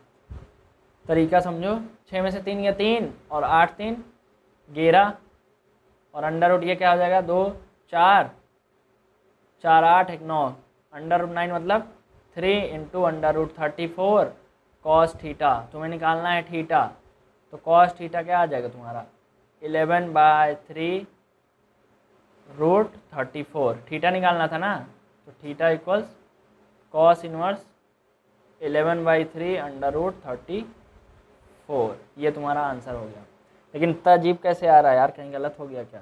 तरीका समझो। 6 में से 3 या 3 और 8 3 11 और अंडर रूट ये क्या हो जाएगा 2 4 4 8 1 9, अंडर रूट 9 मतलब 3 into under root 34 cos theta. तुम्हें निकालना है थीटा, तो कॉस थीटा क्या आ जाएगा तुम्हारा 11/3 रूट 34, थीटा निकालना था ना, तो theta equals cos inverse 11/3 under root 34, ये तुम्हारा आंसर हो गया। लेकिन इतना अजीब कैसे आ रहा है यार, कहीं गलत हो गया क्या?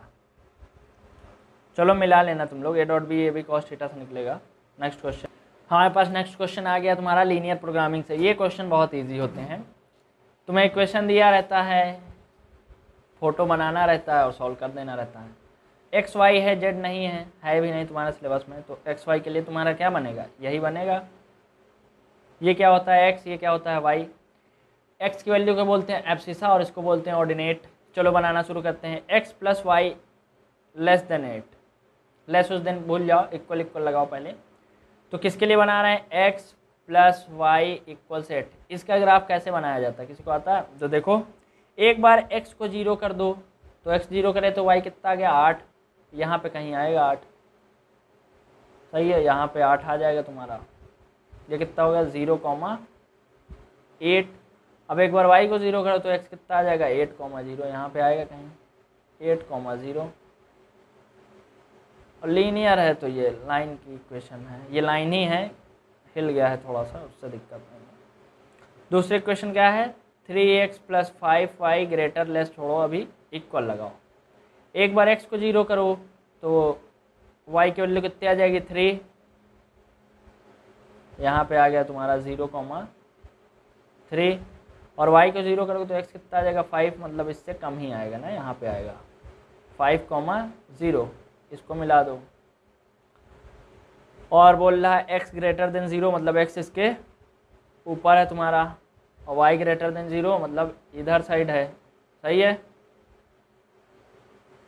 चलो मिला लेना तुम लोग, A dot B A B cos theta से निकलेगा। नेक्स्ट क्वेश्चन, हमारे पास नेक्स्ट क्वेश्चन आ गया तुम्हारा लीनियर प्रोग्रामिंग से। ये क्वेश्चन बहुत इजी होते हैं, तुम्हें एक क्वेश्चन दिया रहता है, फोटो बनाना रहता है और सॉल्व कर देना रहता है। एक्स वाई है, जेड नहीं है भी नहीं तुम्हारे सिलेबस में, तो एक्स वाई के लिए तुम्हारा क्या बनेगा, यही बनेगा। ये क्या होता है एक्स, ये क्या होता है वाई। एक्स की वैल्यू को बोलते हैं एब्सिसा और इसको बोलते हैं ऑर्डिनेट। चलो बनाना शुरू करते हैं। X plus Y less than 8, less उस दिन भूल जाओ, इक्वल इक्वल लगाओ पहले। तो किसके लिए बना रहे हैं, एक्स प्लस वाई इक्वल्स 8। इसका ग्राफ कैसे बनाया जाता है, किसी को आता है? तो देखो, एक बार एक्स को 0 कर दो, तो एक्स 0 करे तो वाई कितना आ गया 8, यहाँ पे कहीं आएगा 8, सही है, यहाँ पे 8 आ जाएगा तुम्हारा। ये कितना होगा 0,8। अब एक बार y को 0 करो तो x कितना आ जाएगा 8,0, यहाँ पे आएगा कहीं 8,0। और लीनियर है तो ये लाइन की इक्वेशन है, ये लाइन ही है, हिल गया है थोड़ा सा, उससे दिक्कत नहीं है। दूसरे इक्वेशन क्या है, 3x plus 5y greater less, छोड़ो अभी, इक्वल लगाओ। एक बार x को 0 करो तो y की वैल्यू कितनी आ जाएगी 3, यहाँ पे आ गया तुम्हारा 0,3, और y को 0 करोगे तो x कितना आ जाएगा 5, मतलब इससे कम ही आएगा ना, यहाँ पे आएगा 5,0, इसको मिला दो। और बोल रहा है x ग्रेटर देन 0, मतलब x इसके ऊपर है तुम्हारा, और y ग्रेटर देन 0 मतलब इधर साइड है, सही है।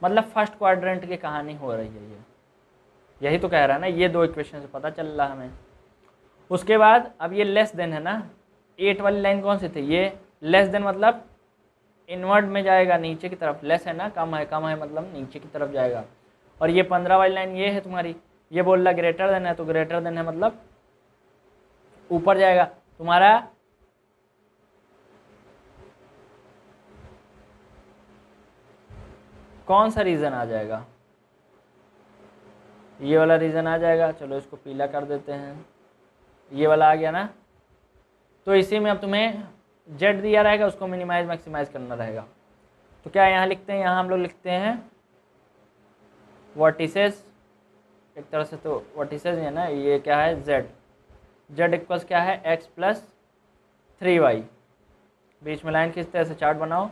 मतलब फर्स्ट क्वाड्रेंट की कहानी हो रही है, ये यही तो कह रहा है ना, ये 2 इक्वेशन से पता चल रहा है हमें। उसके बाद अब ये लेस देन है ना, 8 वाली लाइन कौन सी थी, ये लेस देन मतलब इनवर्ड में जाएगा, नीचे की तरफ, लेस है ना, कम है मतलब नीचे की तरफ जाएगा। और ये 15 वाली लाइन ये है तुम्हारी, ये बोल रहा ग्रेटर देन है, तो ग्रेटर देन है मतलब ऊपर जाएगा तुम्हारा। कौन सा रीज़न आ जाएगा, ये वाला रीज़न आ जाएगा। चलो इसको पीला कर देते हैं, ये वाला आ गया ना। तो इसी में अब तुम्हें जेड दिया रहेगा, उसको मिनिमाइज मैक्सिमाइज करना रहेगा। तो क्या यहाँ लिखते हैं, यहाँ हम लोग लिखते हैं वर्टिसेस, एक तरह से तो वर्टिसेस है ना, ये क्या है जेड इक्वल्स क्या है एक्स प्लस 3y, बीच में लाइन खींचते हैं, ऐसे चार्ट बनाओ।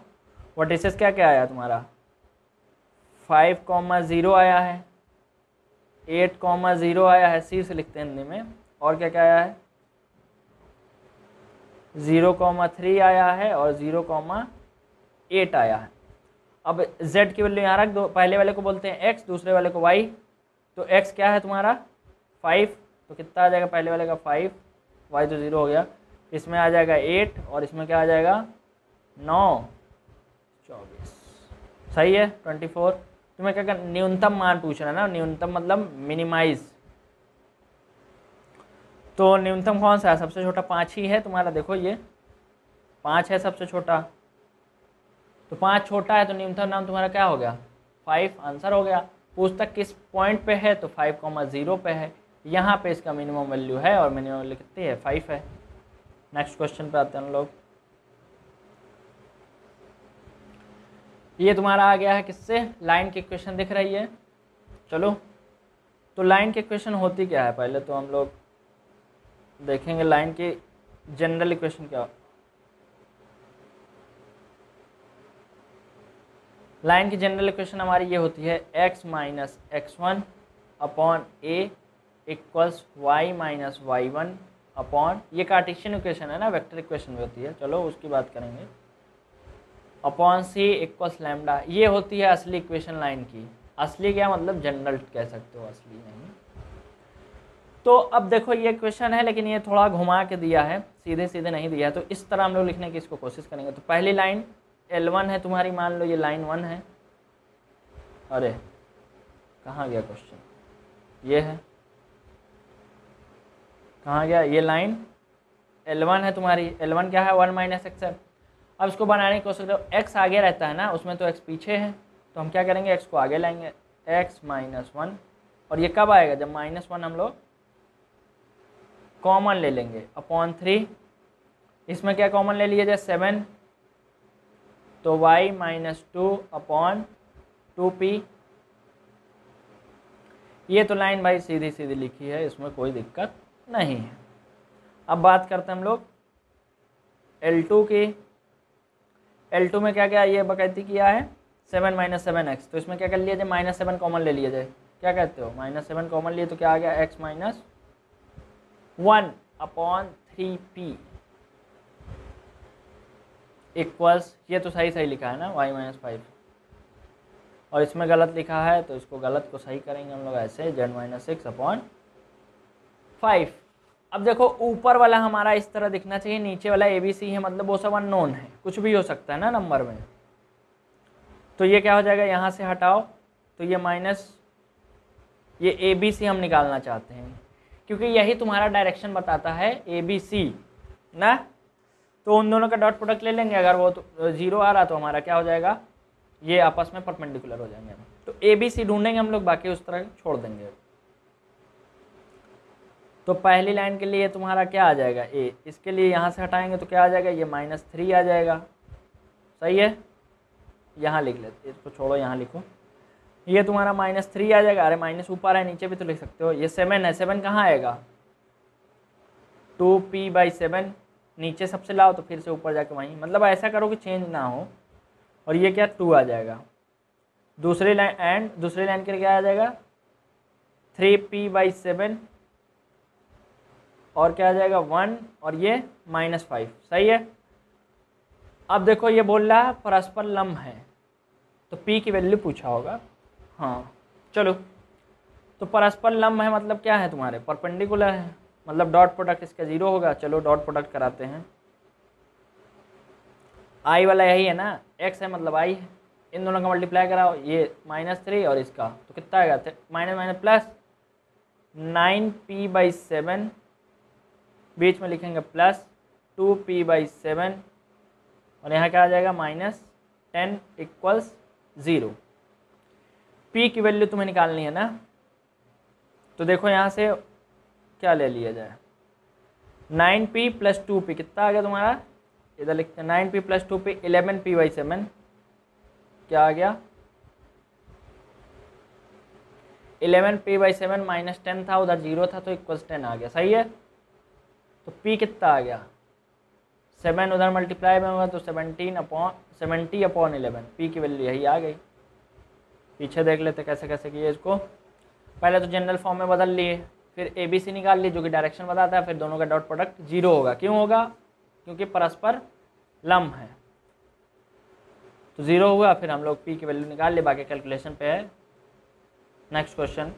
वर्टिसेस क्या क्या आया तुम्हारा 5,0 आया है, 8,0 आया है, सी से लिखते हैं हिंदी में, और क्या क्या आया है 0,3 आया है और 0,8 आया है। अब z की वैल्यू यहाँ रख दो, पहले वाले को बोलते हैं x, दूसरे वाले को y। तो x क्या है तुम्हारा 5, तो कितना आ जाएगा पहले वाले का 5, y तो 0 हो गया, इसमें आ जाएगा 8 और इसमें क्या आ जाएगा 9, 24, सही है 24। तुम्हें क्या करना, न्यूनतम मान पूछना है ना, न्यूनतम मतलब मिनिमाइज। तो न्यूनतम कौन सा है, सबसे छोटा 5 ही है तुम्हारा, देखो ये 5 है सबसे छोटा, तो 5 छोटा है तो न्यूनतम नाम तुम्हारा क्या हो गया 5, आंसर हो गया। पूछता किस पॉइंट पे है तो 5,0 पे है, यहाँ पे इसका मिनिमम वैल्यू है और मिनिमम वैल्यू कितनी है 5 है। नेक्स्ट क्वेश्चन पे आते हैं हम लोग। ये तुम्हारा आ गया है किससे, लाइन की इक्वेशन दिख रही है। चलो तो लाइन की इक्वेशन होती क्या है, पहले तो हम लोग देखेंगे लाइन की जनरल इक्वेशन क्या। लाइन की जनरल इक्वेशन हमारी ये होती है x minus x1 upon a equals y minus y1 upon, ये कार्टेशियन इक्वेशन है ना, वेक्टर इक्वेशन भी होती है, चलो उसकी बात करेंगे, अपॉन c इक्वल्स लैम्डा। ये होती है असली इक्वेशन लाइन की। असली क्या मतलब जनरल कह सकते हो, असली नहीं। तो अब देखो ये इक्वेशन है लेकिन ये थोड़ा घुमा के दिया है, सीधे सीधे नहीं दिया है, तो इस तरह हम लोग लिखने की इसको कोशिश करेंगे। तो पहली लाइन L1 है तुम्हारी, मान लो ये लाइन 1 है। अरे कहाँ गया क्वेश्चन, ये है, कहाँ गया, ये लाइन L1 है तुम्हारी। L1 क्या है 1 माइनस एक्स है। अब इसको बनाने की कोशिश करो, x आगे रहता है ना, उसमें तो x पीछे है, तो हम क्या करेंगे x को आगे लाएंगे, x माइनस 1। और ये कब आएगा जब -1 हम लोग कॉमन ले लेंगे, अपॉन 3। इसमें क्या कॉमन ले लिया जाए 7, तो y माइनस 2 अपॉन 2p। ये तो लाइन भाई सीधी सीधी लिखी है, इसमें कोई दिक्कत नहीं है। अब बात करते हैं हम लोग L2 की। L2 में क्या क्या ये बकैती किया है 7 माइनस 7x, तो इसमें क्या कर लिया जाए -7 कॉमन ले लिया जाए। क्या कहते हो -7 कॉमन लिए तो क्या आ गया x minus 1 upon 3p equals, ये तो सही सही लिखा है ना y माइनस 5, और इसमें गलत लिखा है तो इसको गलत को सही करेंगे हम लोग ऐसे z माइनस 6 अपॉन 5। अब देखो ऊपर वाला हमारा इस तरह दिखना चाहिए, नीचे वाला ABC है, मतलब वो सब अननोन है, कुछ भी हो सकता है ना नंबर में। तो ये क्या हो जाएगा, यहाँ से हटाओ तो ये माइनस, ये ABC हम निकालना चाहते हैं क्योंकि यही तुम्हारा डायरेक्शन बताता है ABC ना। तो उन दोनों का डॉट प्रोडक्ट ले लेंगे, अगर वो तो 0 आ रहा तो हमारा क्या हो जाएगा, ये आपस में परपेंडिकुलर हो जाएंगे। तो ABC ढूंढेंगे हम लोग, बाकी उस तरह छोड़ देंगे। तो पहली लाइन के लिए तुम्हारा क्या आ जाएगा A, इसके लिए यहाँ से हटाएंगे तो क्या आ जाएगा, ये -3 आ जाएगा। सही है, यहाँ लिख लेते, इसको छोड़ो यहाँ लिखो, ये तुम्हारा -3 आ जाएगा। अरे माइनस ऊपर है, नीचे भी तो लिख सकते हो। ये 7 है, 7 कहाँ आएगा 2p/7, नीचे सबसे लाओ तो फिर से ऊपर जाके वहीं, मतलब ऐसा करो कि चेंज ना हो। और ये क्या 2 आ जाएगा। दूसरी लाइन एंड दूसरी लाइन के लिए क्या आ जाएगा 3p/7 और क्या आ जाएगा 1 और ये -5। सही है। अब देखो ये बोल रहा है परस्पर लंब है, तो p की वैल्यू पूछा होगा। हाँ चलो, तो परस्पर लंब है मतलब क्या है तुम्हारे परपेंडिकुलर है, मतलब डॉट प्रोडक्ट इसका 0 होगा। चलो डॉट प्रोडक्ट कराते हैं। i वाला यही है ना, x है मतलब i है, इन दोनों का मल्टीप्लाई कराओ, ये -3 और इसका तो कितना आएगा माइनस माइनस प्लस 9p/7, बीच में लिखेंगे प्लस 2p/7 और यहाँ क्या आ जाएगा -10 इक्वल्स 0। p की वैल्यू तुम्हें निकालनी है ना, तो देखो यहाँ से क्या ले लिया जाए 9p + 2p कितना आ गया तुम्हारा, इधर लिखते हैं 9p + 2p 11p/7 क्या आ गया 11p/7 -10 था, उधर 0 था तो इक्वल्स 10 आ गया। सही है। तो p कितना आ गया 7 उधर मल्टीप्लाई में होगा तो 70/11, p की वैल्यू यही आ गई। पीछे देख लेते कैसे कैसे किए इसको। पहले तो जनरल फॉर्म में बदल लिए, फिर ABC निकाल लिए जो कि डायरेक्शन बताता है, फिर दोनों का डॉट प्रोडक्ट 0 होगा। क्यों होगा, क्योंकि परस्पर लंब है तो 0 हुआ। फिर हम लोग p की वैल्यू निकाल लिए, बाकी कैलकुलेशन पे है। नेक्स्ट क्वेश्चन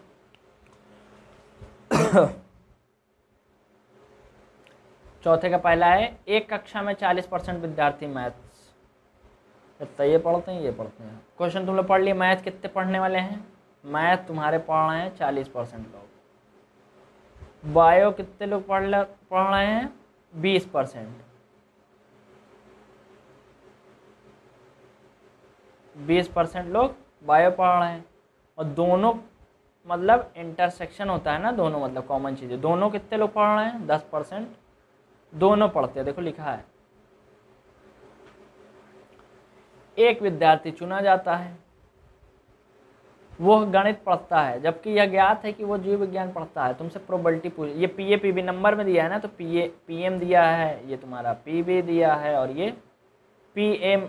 चौथे का पहला है, एक कक्षा में 40% विद्यार्थी मैथ्स, तो ये पढ़ते हैं ये पढ़ते हैं। क्वेश्चन तुम लोग पढ़ लिए, मैथ कितने पढ़ने वाले हैं, मैथ तुम्हारे पढ़ रहे हैं 40% लोग। बायो कितने लोग पढ़ रहे हैं 20%। 20% लोग बायो पढ़ रहे हैं, और दोनों मतलब इंटरसेक्शन होता है ना, दोनों मतलब कॉमन चीज़ें, दोनों कितने लोग पढ़ रहे हैं, 10% दोनों पढ़ते हैं। देखो लिखा है एक विद्यार्थी चुना जाता है, वो गणित पढ़ता है, जबकि यह ज्ञात है कि वो जीव विज्ञान पढ़ता है। तुमसे प्रोबेबिलिटी पूछ, ये पीए पीबी नंबर में दिया है ना, तो पीएम दिया है, ये तुम्हारा पीबी दिया है, और ये पीएम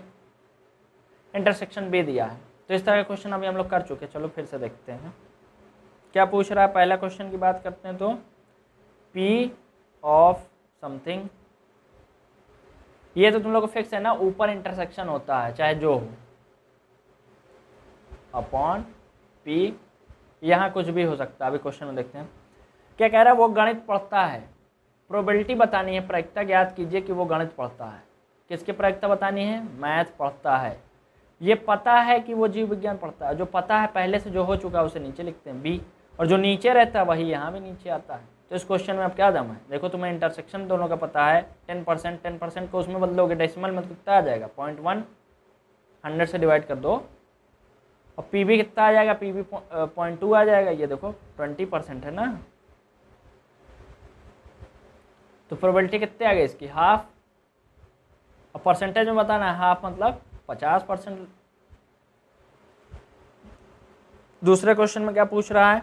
इंटरसेक्शन बी दिया है। तो इस तरह का क्वेश्चन अभी हम लोग कर चुके। चलो फिर से देखते हैं क्या पूछ रहा है। पहला क्वेश्चन की बात करते हैं तो पी ऑफ समथिंग, ये तो तुम लोग को फिक्स है ना, ऊपर इंटरसेक्शन होता है चाहे जो हो, अपॉन पी, यहाँ कुछ भी हो सकता है। अभी क्वेश्चन में देखते हैं क्या कह रहा है। वो गणित पढ़ता है, प्रोबेबिलिटी बतानी है, प्रायिकता ज्ञात कीजिए कि वो गणित पढ़ता है। किसकी प्रायिकता बतानी है, मैथ पढ़ता है। ये पता है कि वो जीव विज्ञान पढ़ता है, जो पता है पहले से जो हो चुका है उसे नीचे लिखते हैं बी, और जो नीचे रहता है वही यहाँ भी नीचे आता है। तो इस क्वेश्चन में अब क्या दम है, देखो तुम्हें इंटरसेक्शन दोनों का पता है, 10% को उसमें बदलोगे डेसिमल में, कितना आ जाएगा 0.1, 100 से डिवाइड कर दो, और पी भी कितना आ जाएगा, पी भी 0.2 आ जाएगा। ये देखो 20% है ना, तो प्रोबेबिलिटी कितने आ गई इसकी, हाफ, और परसेंटेज में बताना है, हाफ मतलब 50%। दूसरे क्वेश्चन में क्या पूछ रहा है,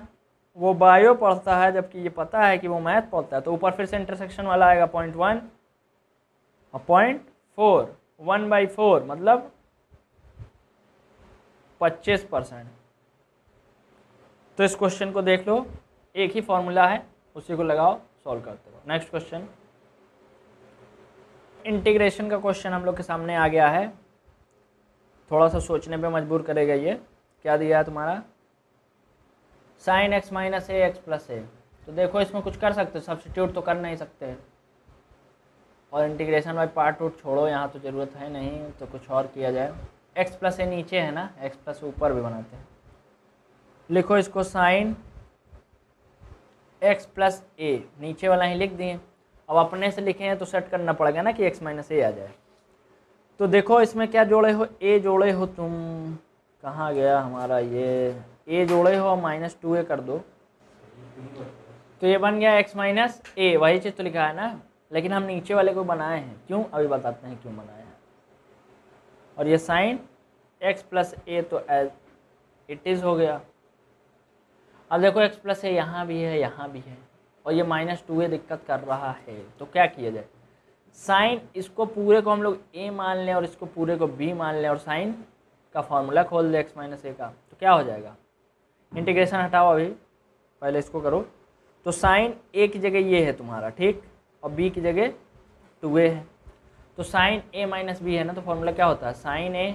वो बायो पढ़ता है, जबकि ये पता है कि वो मैथ पढ़ता है। तो ऊपर फिर से इंटरसेक्शन वाला आएगा 0.1 और 0.4, 1/4 मतलब 25%। तो इस क्वेश्चन को देख लो, एक ही फॉर्मूला है, उसी को लगाओ, सॉल्व करते रहो। नेक्स्ट क्वेश्चन, इंटीग्रेशन का क्वेश्चन हम लोग के सामने आ गया है, थोड़ा सा सोचने पे मजबूर करेगा। ये क्या दिया है तुम्हारा, sin x माइनस ए एक्स प्लस ए। तो देखो इसमें कुछ कर सकते हो, सब्स्टिट्यूट तो कर नहीं सकते, और इंटीग्रेशन बाय पार्ट रूट छोड़ो, यहाँ तो ज़रूरत है नहीं, तो कुछ और किया जाए। x प्लस ए नीचे है ना, x प्लस ऊपर भी बनाते हैं। लिखो इसको sin x प्लस ए, नीचे वाला ही लिख दिए। अब अपने से लिखे हैं तो सेट करना पड़ेगा ना कि x माइनस ए आ जाए। तो देखो इसमें क्या जोड़े हो, a जोड़े हो तुम, कहाँ गया हमारा ये, a जोड़े हो और -2a कर दो, तो ये बन गया x माइनस ए, वही चीज़ तो लिखा है ना, लेकिन हम नीचे वाले को बनाए हैं, क्यों अभी बताते हैं क्यों बनाए हैं। और ये sin x प्लस ए तो एज इट इज़ हो गया। अब देखो x प्लस ए यहाँ भी है, यहाँ भी है, और ये -2a दिक्कत कर रहा है, तो क्या किया जाए। साइन, इसको पूरे को हम लोग a मान लें और इसको पूरे को b मान लें, और साइन का फॉर्मूला खोल दे x माइनस ए का, तो क्या हो जाएगा। इंटीग्रेशन हटाओ अभी, पहले इसको करो। तो साइन a की जगह ये है तुम्हारा, ठीक, और b की जगह 2a है। तो साइन a माइनस बी है ना, तो फॉर्मूला क्या होता है, sine a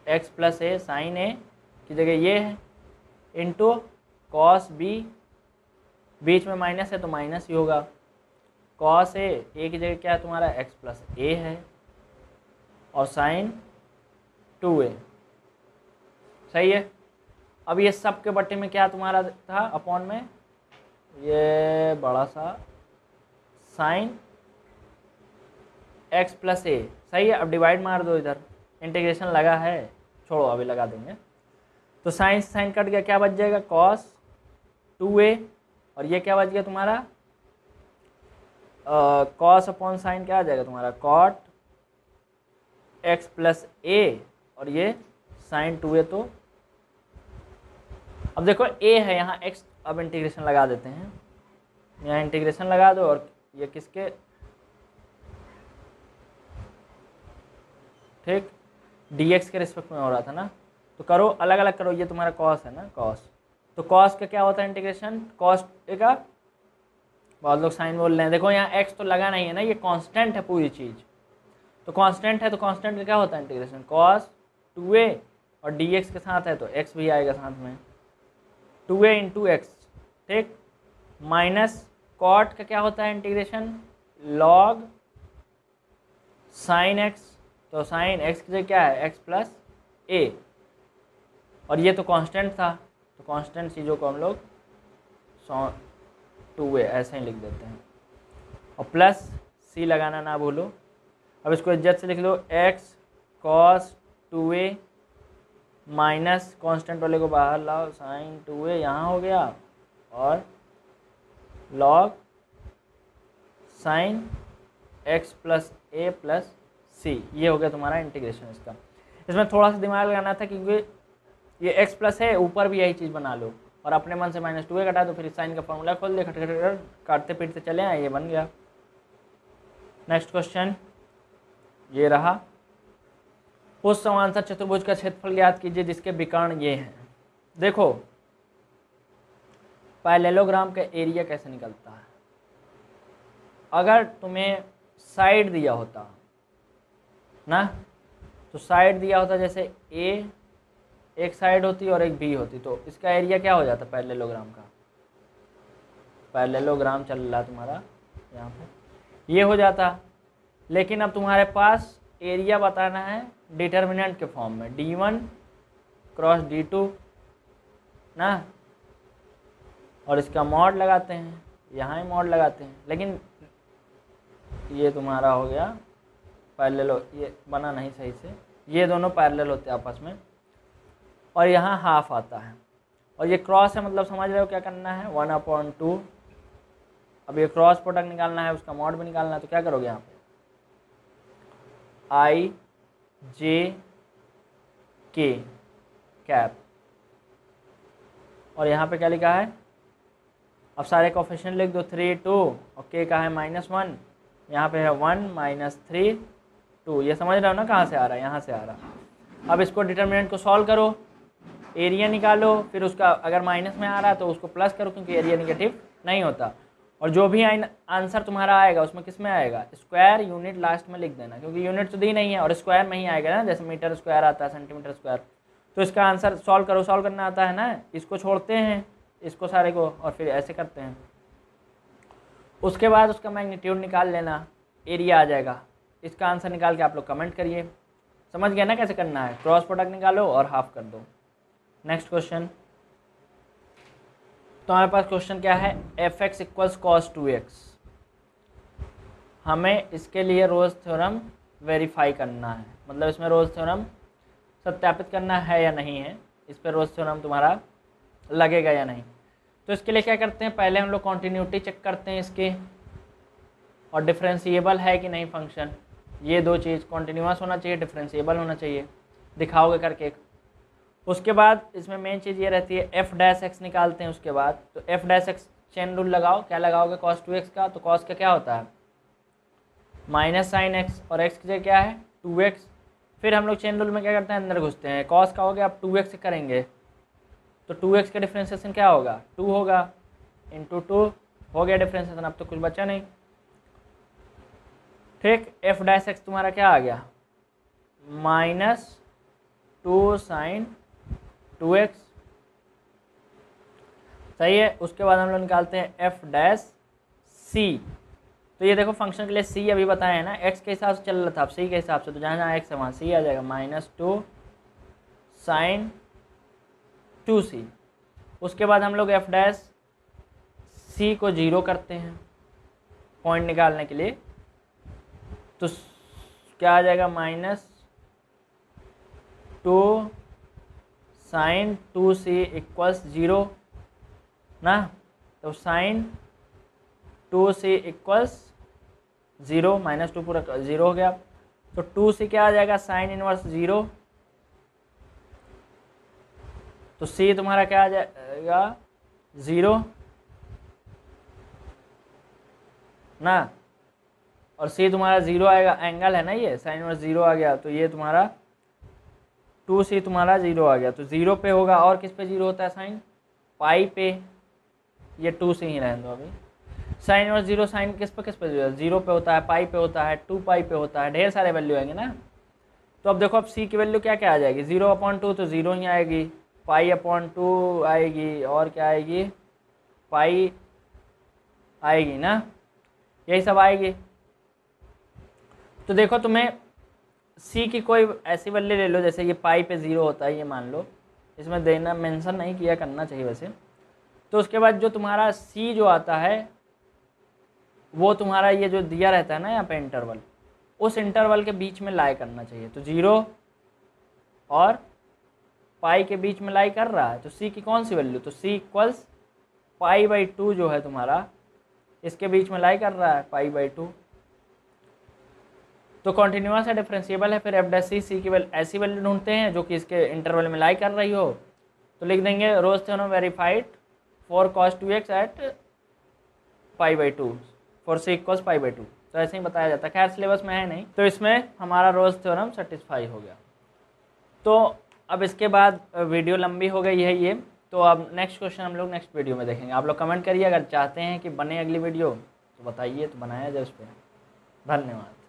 x plus A, sine a की जगह ये है, इंटू कॉस b, बीच में माइनस है तो माइनस ही होगा, कॉस ए की जगह क्या है तुम्हारा x प्लस ए है, और साइन 2a, सही है। अब ये सब के बट्टे में क्या तुम्हारा था, अपॉन में ये बड़ा सा साइन x प्लस ए, सही है। अब डिवाइड मार दो, इधर इंटीग्रेशन लगा है, छोड़ो अभी लगा देंगे। तो साइन साइन कट गया, क्या बच जाएगा, कॉस 2a, और ये क्या बच गया तुम्हारा, कॉस अपॉन साइन क्या आ जाएगा तुम्हारा, कॉट x प्लस ए, और ये साइन 2a। तो अब देखो a है यहाँ x, अब इंटीग्रेशन लगा देते हैं, यहाँ इंटीग्रेशन लगा दो, और ये किसके, ठीक, dx के रिस्पेक्ट में हो रहा था ना, तो करो अलग अलग करो। ये तुम्हारा कॉस है ना, कॉस, तो कॉस का क्या होता है इंटीग्रेशन, कॉस ए का, बहुत लोग साइन बोल रहे हैं, देखो यहाँ x तो लगा नहीं है ना, ये कांस्टेंट है पूरी चीज़, तो कांस्टेंट है, तो कांस्टेंट का क्या होता है इंटीग्रेशन, कॉस 2a, और dx के साथ है तो x भी आएगा साथ में, 2a इंटू एक्स, ठीक, माइनस कॉट का क्या होता है इंटीग्रेशन, लॉग साइन x, तो साइन x की जगह क्या है, x प्लस ए, और ये तो कांस्टेंट था, तो कांस्टेंट चीज़ों को हम लोग 2a ऐसे ही लिख देते हैं, और प्लस c लगाना ना भूलो। अब इसको इज्जत से लिख लो, x cos 2a minus constant वाले को बाहर लाओ, साइन 2a यहाँ हो गया और लॉग साइन x प्लस ए प्लस सी, ये हो गया तुम्हारा इंटीग्रेशन इसका। इसमें थोड़ा सा दिमाग लगाना था क्योंकि ये x प्लस है, ऊपर भी यही चीज़ बना लो और अपने मन से माइनस 2a कटा दो, फिर साइन का फॉर्मूला खोल दे, खट खट खट काटते पीटते चले आए, ये बन गया। नेक्स्ट क्वेश्चन ये रहा, उस समांतर चतुर्भुज का क्षेत्रफल ज्ञात कीजिए जिसके विकर्ण ये हैं। देखो पैरेललोग्राम का एरिया कैसे निकलता है, अगर तुम्हें साइड दिया होता ना, तो साइड दिया होता जैसे ए एक साइड होती और एक बी होती, तो इसका एरिया क्या हो जाता पैरेललोग्राम का, पैरेललोग्राम चल रहा तुम्हारा यहाँ पे, ये हो जाता। लेकिन अब तुम्हारे पास एरिया बताना है डिटर्मिनेंट के फॉर्म में, d1 क्रॉस d2 ना, और इसका मॉड लगाते हैं, यहाँ ही मॉड लगाते हैं, लेकिन ये तुम्हारा हो गया पैरेलल, ये बना नहीं सही से, ये दोनों पैरेलल होते हैं आपस में, और यहाँ हाफ आता है, और ये क्रॉस है, मतलब समझ रहे हो क्या करना है, 1/2। अब ये क्रॉस प्रोडक्ट निकालना है, उसका मॉड भी निकालना है, तो क्या करोगे यहाँ पे i j k कैप, और यहाँ पे क्या लिखा है, अब सारे कोफिशिएंट लिख दो, 3 2 और k का है -1, यहाँ पे है 1 - 3 2, ये समझ रहे हो ना कहाँ से आ रहा है, यहाँ से आ रहा है। अब इसको डिटर्मिनेंट को सॉल्व करो, एरिया निकालो, फिर उसका अगर माइनस में आ रहा है तो उसको प्लस करो क्योंकि एरिया नेगेटिव नहीं होता, और जो भी आंसर तुम्हारा आएगा उसमें किस में आएगा, स्क्वायर यूनिट लास्ट में लिख देना, क्योंकि यूनिट तो दी नहीं है और स्क्वायर में ही आएगा ना, जैसे मीटर स्क्वायर आता है, सेंटीमीटर स्क्वायर, तो इसका आंसर सॉल्व करो, सॉल्व करना आता है ना, इसको छोड़ते हैं इसको सारे को और फिर ऐसे करते हैं, उसके बाद उसका मैग्नीट्यूड निकाल लेना, एरिया आ जाएगा। इसका आंसर निकाल के आप लोग कमेंट करिए, समझ गया ना कैसे करना है, क्रॉस प्रोडक्ट निकालो और हाफ कर दो। नेक्स्ट क्वेश्चन, तो हमारे पास क्वेश्चन क्या है, f(x = cos 2x), हमें इसके लिए रोल्स थ्योरम वेरीफाई करना है, मतलब इसमें रोल्स थ्योरम सत्यापित करना है या नहीं है, इस पर रोल्स थ्योरम तुम्हारा लगेगा या नहीं। तो इसके लिए क्या करते हैं, पहले हम लोग कॉन्टीन्यूटी चेक करते हैं इसके, और डिफरेंशिएबल है कि नहीं फंक्शन, ये दो चीज़, कॉन्टीन्यूअस होना चाहिए, डिफरेंशिएबल होना चाहिए, दिखाओगे करके। उसके बाद इसमें मेन चीज़ ये रहती है f' निकालते हैं उसके बाद, तो f' चेन रूल लगाओ, क्या लगाओगे, cos 2x का, तो cos का क्या होता है माइनस साइन x, और x की जगह क्या है 2x, फिर हम लोग चेन रूल में क्या करते हैं, अंदर घुसते हैं, cos का हो गया, अब 2x से करेंगे तो 2x का डिफ्रेंशिएशन क्या होगा 2 होगा, इंटू 2 हो गया डिफ्रेंशिएशन, अब तो कुछ बचा नहीं, ठीक। f' तुम्हारा क्या आ गया -2 sin 2x, सही है। उसके बाद हम लोग निकालते हैं f'(c), तो ये देखो फंक्शन के लिए c अभी बताए हैं ना, x के हिसाब से चल रहा था, अब c के हिसाब से, तो जहाँ जहाँ x है वहाँ c आ जाएगा, -2 sin 2c। उसके बाद हम लोग f' को 0 करते हैं पॉइंट निकालने के लिए, तो क्या आ जाएगा -2 sin 2c = 0 ना, तो sin 2c = 0, -2 पूरा 0 हो गया, तो 2c क्या आ जाएगा sin इनवर्स 0, तो c तुम्हारा क्या आ जाएगा 0 ना, और c तुम्हारा 0 आएगा, एंगल है ना ये, sin इनवर्स 0 आ गया, तो ये तुम्हारा 2c तुम्हारा 0 आ गया, तो 0 पे होगा, और किस पे 0 होता है साइन, पाई पे, ये 2c ही रहने दो अभी, साइन और 0 साइन किस पे 0 पे होता है, पाई पे होता है, 2 पाई पे होता है, ढेर सारे वैल्यू आएंगे ना। तो अब देखो अब c की वैल्यू क्या क्या आ जाएगी, 0/2 तो 0 ही आएगी, पाई/2 आएगी, और क्या आएगी पाई आएगी ना, यही सब आएगी। तो देखो तुम्हें c की कोई ऐसी वैल्यू ले लो, जैसे ये पाई पे 0 होता है, ये मान लो, इसमें देना मेंशन नहीं किया, करना चाहिए वैसे। तो उसके बाद जो तुम्हारा c जो आता है वो तुम्हारा ये जो दिया रहता है ना यहाँ पे इंटरवल, उस इंटरवल के बीच में लाई करना चाहिए, तो 0 और पाई के बीच में लाई कर रहा है, तो सी की कौन सी वैल्यू, तो सी इक्वल्स π/2 जो है तुम्हारा इसके बीच में लाई कर रहा है π/2। तो कॉन्टिन्यूस है, डिफरेंशिएबल है, फिर f' की ऐसी वैल्यू ढूंढते हैं जो कि इसके इंटरवल में लाई कर रही हो। तो लिख देंगे Rolle's theorem verified for cos 2x at π/2 for c equals π/2। तो ऐसे ही बताया जाता है, खैर सिलेबस में है नहीं, तो इसमें हमारा रोज थ्योरम सेटिस्फाई हो गया। तो अब इसके बाद वीडियो लंबी हो गई है ये, तो अब नेक्स्ट क्वेश्चन हम लोग नेक्स्ट वीडियो में देखेंगे। आप लोग कमेंट करिए, अगर चाहते हैं कि बने अगली वीडियो तो बताइए, तो बनाया जाए उस पर। धन्यवाद।